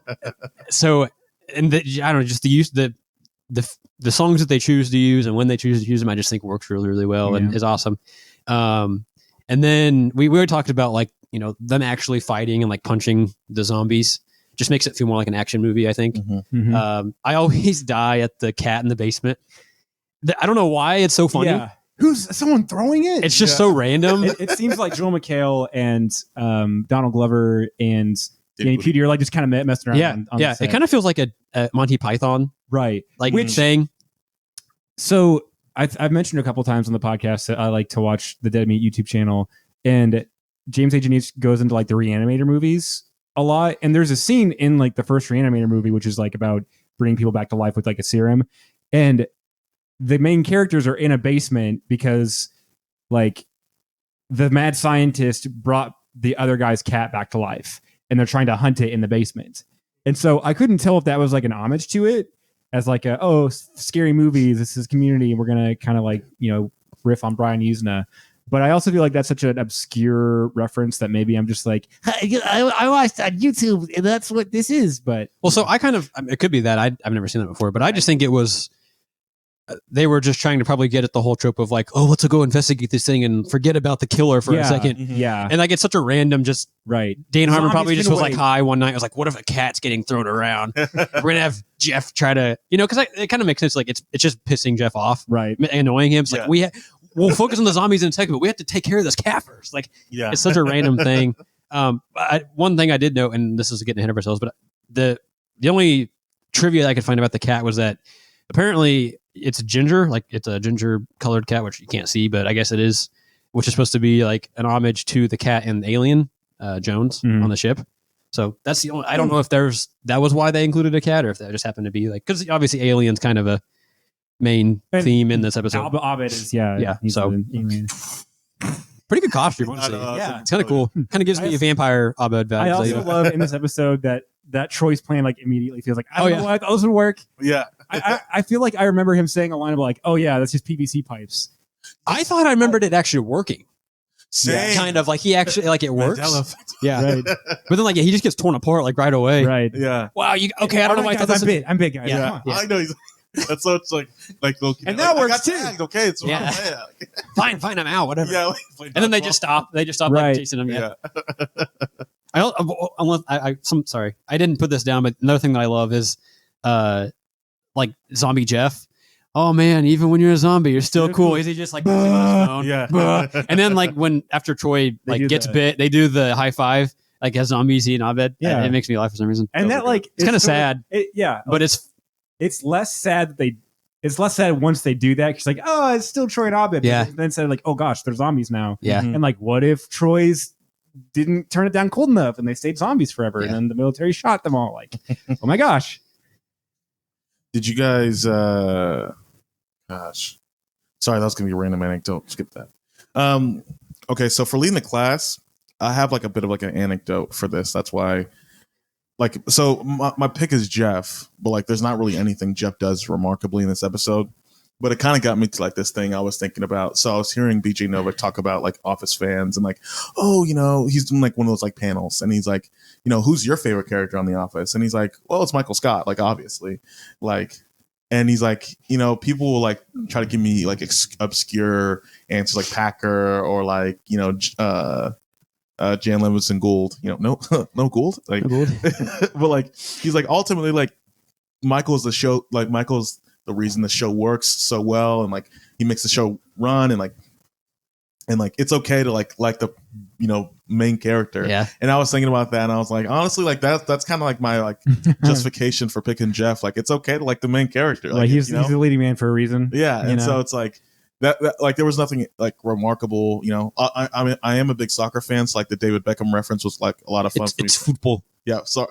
Speaker 1: So, and I don't know, just the the songs that they choose to use and when they choose to use them, I just think works really, really well and is awesome. And then we were talking about like, you know, them actually fighting and like punching the zombies. Just makes it feel more like an action movie, I think. I always die at the cat in the basement. I don't know why it's so funny.
Speaker 3: Yeah.
Speaker 4: Who's someone throwing it?
Speaker 1: It's just so random.
Speaker 3: It seems like Joel McHale and Donald Glover and Danny Pudi are like just kind of messing around. On the set.
Speaker 1: It kind of feels like a Monty Python
Speaker 3: right
Speaker 1: thing.
Speaker 3: So I've mentioned a couple times on the podcast that I like to watch the Dead Meat YouTube channel, and James A. Janice goes into like the Reanimator movies a lot. And there's a scene in like the first Reanimator movie, which is like about bringing people back to life with like a serum. And the main characters are in a basement because like the mad scientist brought the other guy's cat back to life and they're trying to hunt it in the basement. And so I couldn't tell if that was like an homage to it as like scary movies. This is Community. And we're going to kind of like, you know, riff on Brian Usna. But I also feel like that's such an obscure reference that maybe I'm just like, I watched on YouTube and that's what this is. But
Speaker 1: well, so it could be that I've never seen that before, but I just think it was, they were just trying to probably get at the whole trope of like, oh, let's go investigate this thing and forget about the killer for a second.
Speaker 3: Yeah.
Speaker 1: And like, it's such a random, just
Speaker 3: right.
Speaker 1: Dan Harmon probably just was like high one night. I was like, what if a cat's getting thrown around? We're going to have Jeff try to, you know, because it kind of makes sense. Like it's just pissing Jeff off.
Speaker 3: Right.
Speaker 1: Annoying him. It's like, we'll focus on the zombies in a second, but we have to take care of this cat first. Like, it's such a random thing. One thing I did note, and this is getting ahead of ourselves, but the only trivia I could find about the cat was that apparently it's ginger, like it's a ginger colored cat, which you can't see, but I guess it is, which is supposed to be like an homage to the cat in Alien, Jones on the ship. So that's the only, I don't know if that was why they included a cat or if that just happened to be like, because obviously Alien's kind of a main theme in this episode.
Speaker 3: Abed is,
Speaker 1: so pretty good costume, honestly. It's kind of cool. Kind of gives me a vampire Abed vibe.
Speaker 3: I also love in this episode that Troy's plan like immediately feels like, I don't know why those would work.
Speaker 2: Yeah.
Speaker 3: I feel like I remember him saying a line of like, oh yeah, that's just PVC pipes.
Speaker 1: I thought I remembered it actually working.
Speaker 2: Same.
Speaker 1: Kind of like he actually like it works. Yeah.
Speaker 3: Right.
Speaker 1: But then like he just gets torn apart like right away.
Speaker 3: Right.
Speaker 2: Yeah.
Speaker 1: Wow. I don't know why I thought
Speaker 3: I'm big. I'm big, guys.
Speaker 1: Yeah.
Speaker 2: I know he's that's so it's like okay,
Speaker 3: and that works too.
Speaker 2: Tagged. Okay, it's
Speaker 1: fine, I'm out, whatever.
Speaker 2: Yeah,
Speaker 1: and then they just stop. They just stop like chasing him. Yeah. I'm sorry, I didn't put this down, but another thing that I love is like zombie Jeff. Oh man, even when you're a zombie, you're still cool. Is he just like phone?
Speaker 2: Yeah.
Speaker 1: And then like after Troy like gets bit, they do the high five like as zombies eating Abed.
Speaker 3: Yeah,
Speaker 1: it makes me laugh for some reason.
Speaker 3: And that like
Speaker 1: it's kind of sad.
Speaker 3: But it's less sad that it's less sad once they do that. Cause like, oh, it's still Troy and Abed.
Speaker 1: Yeah.
Speaker 3: But then said like, oh gosh, they're zombies now.
Speaker 1: Yeah.
Speaker 3: And like, what if Troy's didn't turn it down cold enough and they stayed zombies forever and then the military shot them all? Like, oh my gosh.
Speaker 2: Did you guys sorry, that was gonna be a random anecdote. Skip that. Okay, so for leading the class, I have like a bit of like an anecdote for this. That's why like, so my pick is Jeff, but like there's not really anything Jeff does remarkably in this episode, but it kind of got me to like this thing I was thinking about. So I was hearing BJ Nova talk about like Office fans and like, oh, you know, he's doing like one of those like panels and he's like, you know, who's your favorite character on The Office? And he's like, well, it's Michael Scott, like obviously, like, and he's like, you know, people will like try to give me like obscure answers like Packer or like, you know, Jan Levinson Gould, you know, no Gould, like, Gould. But like, he's like ultimately like Michael's the reason the show works so well, and like he makes the show run, and like it's okay to like the, you know, main character.
Speaker 1: Yeah. And
Speaker 2: I was thinking about that, and I was like, honestly, like that's kind of like my like justification for picking Jeff. Like it's okay to like the main character.
Speaker 3: Like he's the leading man for a reason.
Speaker 2: Yeah, and so it's like. That like there was nothing like remarkable, you know. I mean, I am a big soccer fan, so like the David Beckham reference was like a lot of fun.
Speaker 1: It's football.
Speaker 2: Yeah, sorry.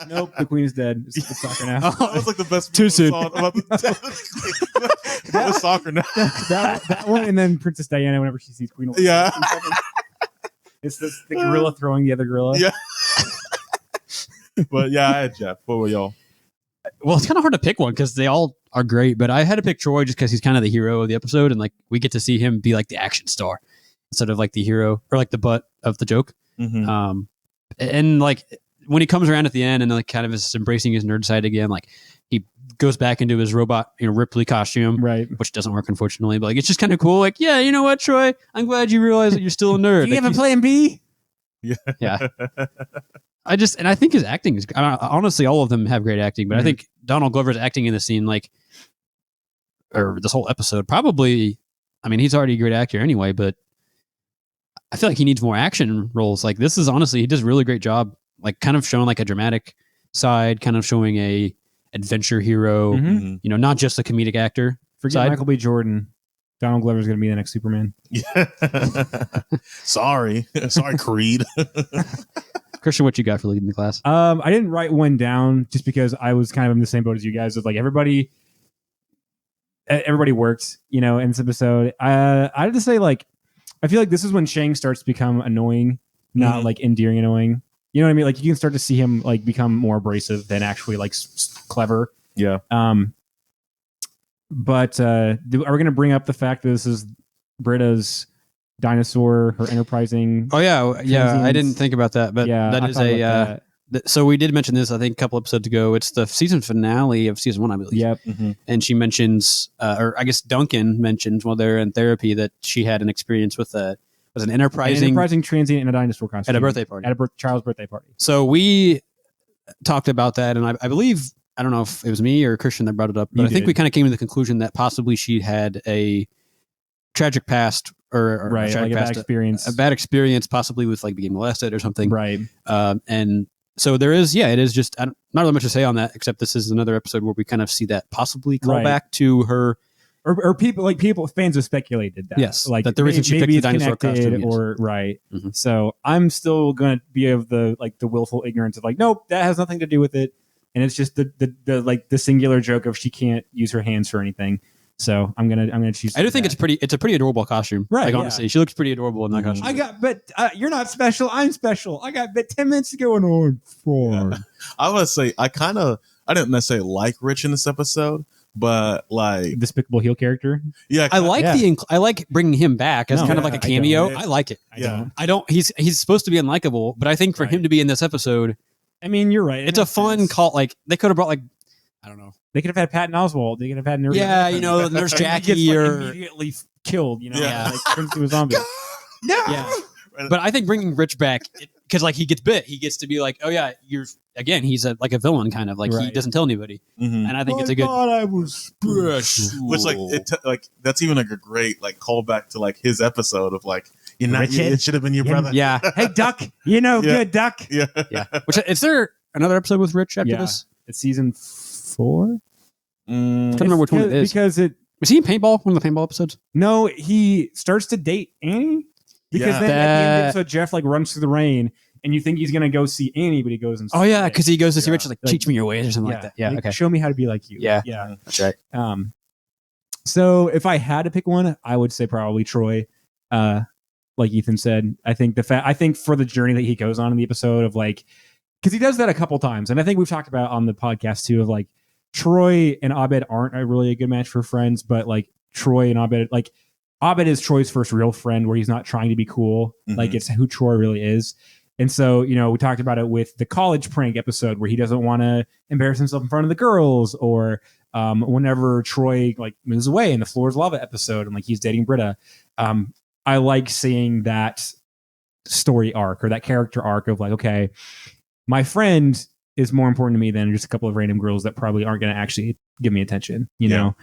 Speaker 3: Nope, the Queen is dead. It's soccer now.
Speaker 2: That was like the best.
Speaker 1: Too soon.
Speaker 2: About the soccer now.
Speaker 3: That one, and then Princess Diana whenever she sees Queen.
Speaker 2: Yeah.
Speaker 3: It's the gorilla throwing the other gorilla.
Speaker 2: Yeah. But yeah, I had Jeff. What were y'all?
Speaker 1: Well, it's kind of hard to pick one because they all are great, but I had to pick Troy just because he's kind of the hero of the episode, and like we get to see him be like the action star instead of like the hero or like the butt of the joke.
Speaker 2: Mm-hmm.
Speaker 1: And like when he comes around at the end and like kind of is embracing his nerd side again, like he goes back into his robot, Ripley costume,
Speaker 3: Right.
Speaker 1: which doesn't work unfortunately. But like, it's just kind of cool. Like, yeah, you know what, Troy? I'm glad you realize that you're still a nerd.
Speaker 3: Do you
Speaker 1: Like,
Speaker 3: have a plan B?
Speaker 1: Yeah. I think his acting is honestly, all of them have great acting, but I think Donald Glover's acting in the scene, like, or this whole episode, probably. I mean, he's already a great actor anyway, but I feel like he needs more action roles. Like, this is honestly, he does a really great job. Like, kind of showing like a dramatic side, kind of showing a adventure hero.
Speaker 3: Mhm.
Speaker 1: Not just a comedic actor.
Speaker 3: Forget
Speaker 1: side.
Speaker 3: Michael B. Jordan. Donald Glover's going to be the next Superman.
Speaker 2: Yeah. Sorry, Creed.
Speaker 1: Christian, what you got for leading the class?
Speaker 3: I didn't write one down just because I was kind of in the same boat as you guys. Of like everybody worked, in this episode. I had to say, like, I feel like this is when Shang starts to become annoying, not like endearing annoying. You know what I mean? Like, you can start to see him like become more abrasive than actually like clever.
Speaker 2: Yeah.
Speaker 3: But are we going to bring up the fact that this is Britta's dinosaur, her enterprising?
Speaker 1: Oh yeah. I didn't think about that, but that is a. So we did mention this, I think, a couple episodes ago. It's the season finale of season 1, I believe.
Speaker 3: Yep.
Speaker 2: Mm-hmm.
Speaker 1: And she mentions, or I guess Duncan mentions while they're in therapy, that she had an experience with an enterprising
Speaker 3: transient in a dinosaur costume
Speaker 1: at a birthday party.
Speaker 3: At a child's birthday party.
Speaker 1: So we talked about that, and I believe, I don't know if it was me or Christian that brought it up, but I think we kind of came to the conclusion that possibly she had a tragic past or
Speaker 3: right, like a bad experience,
Speaker 1: possibly with like being molested or something.
Speaker 3: Right.
Speaker 1: And so there is, it is just, not really much to say on that, except this is another episode where we kind of see that possibly call back to her.
Speaker 3: Or fans have speculated that.
Speaker 1: Yes.
Speaker 3: Like,
Speaker 1: that the reason she picked the dinosaur costume.
Speaker 3: Or, right.
Speaker 1: Mm-hmm.
Speaker 3: So I'm still going to be of the willful ignorance of like, nope, that has nothing to do with it. And it's just the singular joke of she can't use her hands for anything. So I'm gonna choose.
Speaker 1: I do think it's a pretty adorable costume.
Speaker 3: Right.
Speaker 1: Like, honestly, she looks pretty adorable in that costume.
Speaker 3: But you're not special. I'm special. I got 10 minutes to go on.
Speaker 2: Yeah. I want to say I didn't necessarily like Rich in this episode, but like
Speaker 3: despicable heel character.
Speaker 2: Yeah,
Speaker 1: I like bringing him back as kind of like a cameo. I like it.
Speaker 2: I
Speaker 1: don't. He's supposed to be unlikable, but I think for him to be in this episode,
Speaker 3: I mean, you're right.
Speaker 1: It's a fun call. Like, they could have brought like, I don't know.
Speaker 3: They could have had Patton Oswalt. They could have had Nurse.
Speaker 1: Yeah, Nurse Jackie
Speaker 3: he gets,
Speaker 1: or
Speaker 3: immediately killed. Like turns into a zombie.
Speaker 2: No.
Speaker 1: Yeah. But I think bringing Rich back, because like he gets bit, he gets to be like, oh yeah, he's like a villain kind of, like he doesn't tell anybody, and I think it's a good.
Speaker 2: I was special. Which like that's even like a great like callback to like his episode of like it should have been your brother.
Speaker 1: Yeah.
Speaker 3: Hey Duck, good Duck.
Speaker 2: Yeah.
Speaker 1: Yeah. Which is there another episode with Rich after this?
Speaker 3: It's season 4.
Speaker 1: I don't remember which one it is.
Speaker 3: Because
Speaker 1: was he in Paintball? One of the Paintball episodes?
Speaker 3: No, he starts to date Annie. Because then at the end of the episode, Jeff like runs through the rain, and you think he's gonna go see Annie, but he goes and
Speaker 1: because he goes to see Rich, like teach me your ways or something like that. Yeah, okay.
Speaker 3: Show me how to be like you.
Speaker 1: Yeah, that's right.
Speaker 3: So if I had to pick one, I would say probably Troy. Like Ethan said, I think I think for the journey that he goes on in the episode of like, because he does that a couple times, and I think we've talked about on the podcast too of like Troy and Abed aren't really a good match for friends, but like Troy and Abed, like Abed is Troy's first real friend where he's not trying to be cool.
Speaker 2: Mm-hmm.
Speaker 3: Like, it's who Troy really is. And so, we talked about it with the college prank episode where he doesn't want to embarrass himself in front of the girls, or whenever Troy like moves away in the Floor is Lava episode and like he's dating Britta. I like seeing that story arc or that character arc of like, okay, my friend is more important to me than just a couple of random girls that probably aren't going to actually give me attention, know?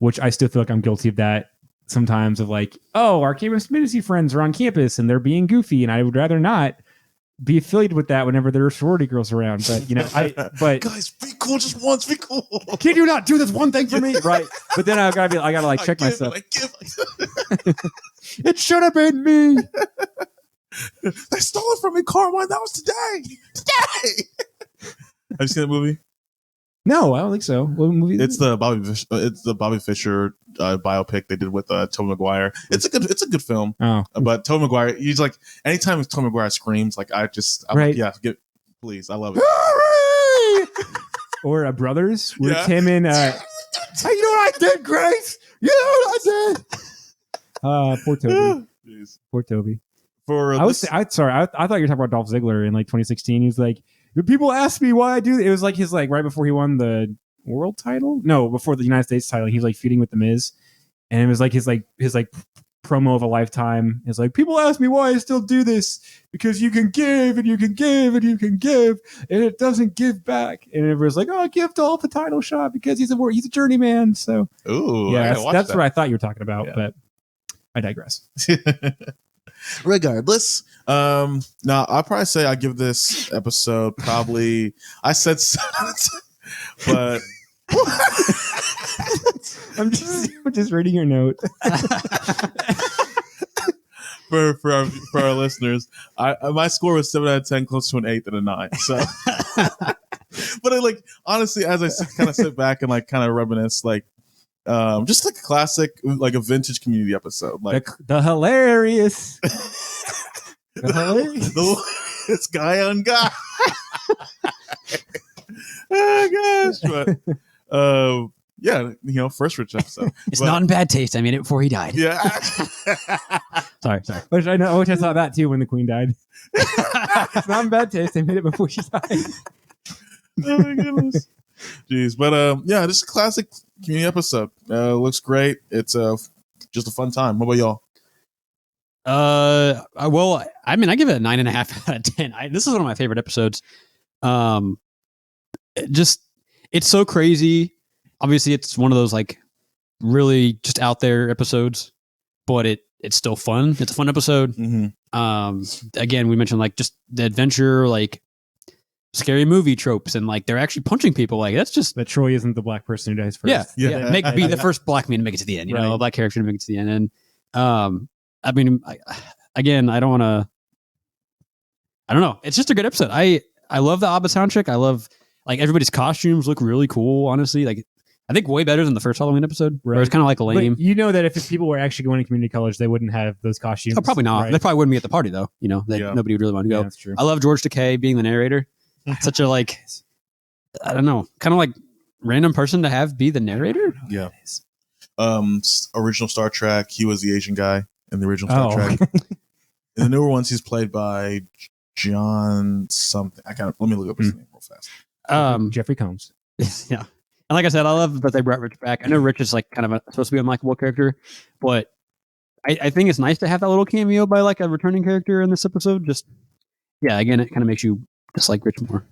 Speaker 3: Which I still feel like I'm guilty of that sometimes of like, oh, our campus community friends are on campus and they're being goofy, and I would rather not be affiliated with that whenever there are sorority girls around. But but
Speaker 2: guys, be cool just once, be cool.
Speaker 3: Can you not do this one thing for me? Right. But then I gotta like check myself. It should have been me.
Speaker 2: They stole it from me, Carmine. That was today. Have you seen that movie?
Speaker 3: No, I don't think so. What movie?
Speaker 2: It's the Bobby Fischer biopic they did with Tobey Maguire. It's a good film.
Speaker 3: Oh,
Speaker 2: but Tobey Maguire, he's like, anytime Tobey Maguire screams, like please, I love it.
Speaker 3: Or Brothers, where Tim and you know what I did, Grace? You know what I did? Poor Toby.
Speaker 2: Jeez.
Speaker 3: Poor Toby.
Speaker 2: I
Speaker 3: thought you were talking about Dolph Ziggler in like 2016. He's like, people ask me why I do it. It was like his like right before he won the world title. No, before the United States title, he was like feuding with the Miz, and it was like his promo of a lifetime. It's like, people ask me why I still do this, because you can give and you can give and you can give, and it doesn't give back. And everyone's like, oh, give Dolph the title shot because he's a journeyman. So
Speaker 2: Ooh,
Speaker 3: yeah, that's what I thought you were talking about, but I digress.
Speaker 2: Regardless, now I'll probably say I give this episode probably, I said but
Speaker 3: I'm just reading your note.
Speaker 2: for our listeners, my score was 7 out of 10, close to an 8 and a 9. So, but honestly, as I kind of sit back and kind of reminisce, just like a classic, like a vintage Community episode, like
Speaker 3: the hilarious, the hilarious,
Speaker 2: it's guy on guy. Oh gosh, but yeah, first Rich episode.
Speaker 1: It's not in bad taste. I made it before he died.
Speaker 2: Yeah.
Speaker 3: sorry. Which I thought that too when the Queen died. It's not in bad taste. I made it before she died.
Speaker 2: Oh my goodness. Jeez, but yeah, this is a classic Community episode. Looks great. It's just a fun time. What about y'all?
Speaker 1: Well, I mean, I give it a 9.5 out of 10. This is one of my favorite episodes. It's so crazy. Obviously, it's one of those really just out there episodes, but it's still fun. It's a fun episode.
Speaker 2: Mm-hmm.
Speaker 1: Again, we mentioned just the adventure, scary movie tropes, and they're actually punching people. That's just
Speaker 3: that Troy isn't the black person who dies first.
Speaker 1: Yeah. Be the first black man to make it to the end. You know, a black character to make it to the end. And I mean, I don't want to. I don't know. It's just a good episode. I love the ABBA soundtrack. I love everybody's costumes look really cool. Honestly, I think way better than the first Halloween episode. Right. Where it's kind of lame.
Speaker 3: But that if people were actually going to community college, they wouldn't have those costumes.
Speaker 1: Oh, probably not. Right? They probably wouldn't be at the party though. Nobody would really want to go.
Speaker 3: Yeah, that's true.
Speaker 1: I love George Takei being the narrator. Such a I don't know, kind of random person to be the narrator.
Speaker 2: Yeah. Original Star Trek, he was the Asian guy in the original Star Trek. In the newer ones, he's played by John something. Let me look up his name real fast.
Speaker 3: Jeffrey Combs.
Speaker 1: Yeah. And like I said, I love that they brought Rich back. I know Rich is kind of supposed to be a unlikable character, but I think it's nice to have that little cameo by a returning character in this episode. Again, it kind of makes you dislike Rich more.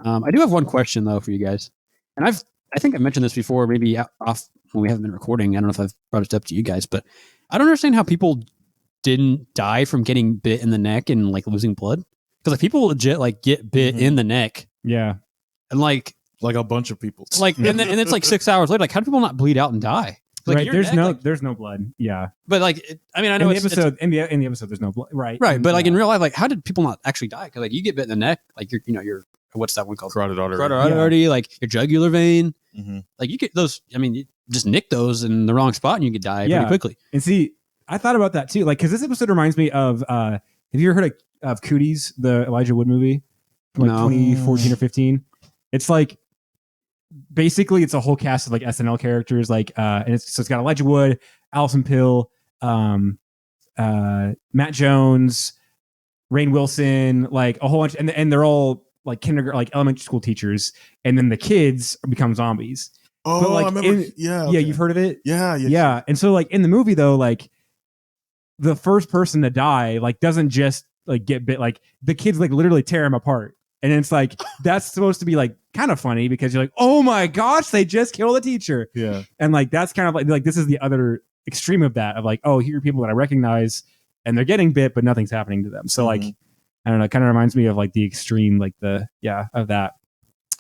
Speaker 1: I do have one question though for you guys, and I think I mentioned this before, maybe off when we haven't been recording. I don't know if I've brought it up to you guys, but I don't understand how people didn't die from getting bit in the neck and losing blood, because people legit get bit in the neck.
Speaker 3: Yeah,
Speaker 1: and
Speaker 2: a bunch of people.
Speaker 1: And it's 6 hours later. How do people not bleed out and die?
Speaker 3: Right. There's no blood. Yeah.
Speaker 1: But I know
Speaker 3: in the episode there's no blood. Right.
Speaker 1: Right. But in real life, how did people not actually die? Because you get bit in the neck, you're what's that one called?
Speaker 2: Carotid artery.
Speaker 1: Your jugular vein.
Speaker 2: Mm-hmm.
Speaker 1: You get those. I mean, you just nick those in the wrong spot and you could die pretty quickly.
Speaker 3: And see, I thought about that too. Because this episode reminds me of. Have you ever heard of Cooties, the Elijah Wood movie from 2014 or 15? It's basically it's a whole cast of SNL characters, and it's got Elijah Wood, Allison Pill, Matt Jones, Rainn Wilson, a whole bunch, and they're all kindergarten, elementary school teachers, and then the kids become zombies.
Speaker 2: Oh,
Speaker 3: but,
Speaker 2: I remember. Okay.
Speaker 3: Yeah, you've heard of it.
Speaker 2: Yeah.
Speaker 3: And so in the movie though, the first person to die doesn't just get bit, the kids literally tear him apart. And it's that's supposed to be kind of funny because you're oh my gosh, they just killed a teacher.
Speaker 2: Yeah.
Speaker 3: And that's kind of this is the other extreme of that, of oh, here are people that I recognize and they're getting bit, but nothing's happening to them. So I don't know, it kind of reminds me of the extreme, of that.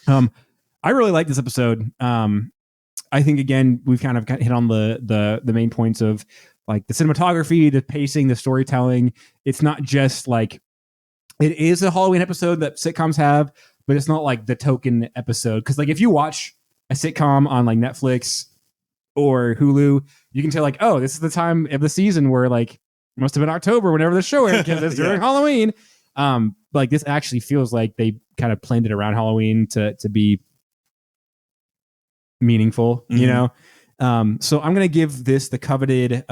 Speaker 3: I really like this episode. I think again, we've kind of hit on the main points of the cinematography, the pacing, the storytelling. It's not just it is a Halloween episode that sitcoms have, but it's not the token episode. Because if you watch a sitcom on Netflix or Hulu, you can tell oh, this is the time of the season where it must have been October whenever the show aired because it's during Halloween. This actually feels like they kind of planned it around Halloween to be meaningful, you know. So I'm gonna give this the coveted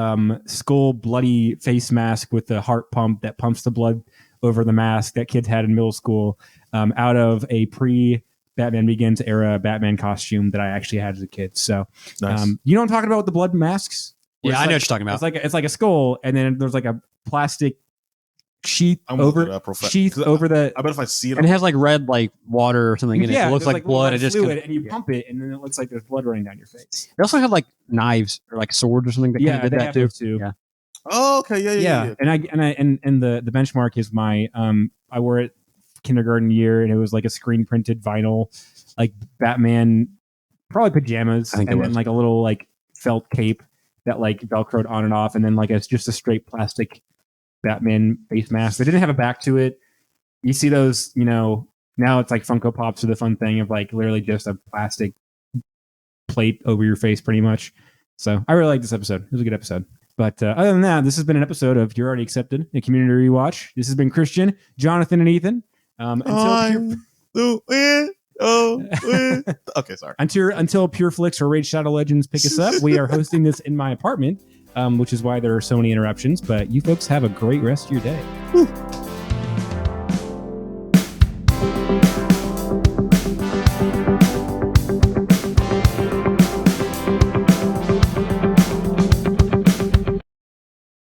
Speaker 3: skull bloody face mask with the heart pump that pumps the blood over the mask that kids had in middle school, out of a Batman Begins era Batman costume that I actually had as a kid. So,
Speaker 2: Nice.
Speaker 3: you know what I'm talking about with the blood masks? Where
Speaker 1: Yeah,
Speaker 3: it's
Speaker 1: I know
Speaker 3: like-
Speaker 1: what you're talking about.
Speaker 3: It's like a skull, and then there's like a plastic sheath
Speaker 2: I'm gonna look
Speaker 3: over
Speaker 2: it up real fast,
Speaker 3: sheath
Speaker 2: 'cause
Speaker 3: over the.
Speaker 2: I bet if I see it,
Speaker 1: And it has like red like water or something in it. It looks
Speaker 3: there's
Speaker 1: like
Speaker 3: little
Speaker 1: blood.
Speaker 3: red
Speaker 1: It just
Speaker 3: fluid, and you pump it, and then it looks like there's blood running down your face.
Speaker 1: they also have like knives or like swords or something that kind of did
Speaker 3: they
Speaker 1: that
Speaker 3: have
Speaker 1: too.
Speaker 3: those too.
Speaker 1: Yeah.
Speaker 2: oh, okay, yeah.
Speaker 3: And the benchmark is my I wore it kindergarten year, and it was like a screen printed vinyl, like Batman, probably pajamas,
Speaker 1: I think it
Speaker 3: and then
Speaker 1: was.
Speaker 3: like a little like felt cape that like velcroed on and off, and then like it's just a straight plastic Batman face mask. They didn't have a back to it. You see those, now it's like Funko Pops are the fun thing of like literally just a plastic plate over your face, pretty much. So I really like this episode. It was a good episode. But other than that, this has been an episode of You're Already Accepted, a community rewatch. This has been Christian, Jonathan, and Ethan.
Speaker 2: Okay, sorry.
Speaker 3: Until Pure Flicks or Raid Shadow Legends pick us up, we are hosting this in my apartment, which is why there are so many interruptions. But you folks have a great rest of your day.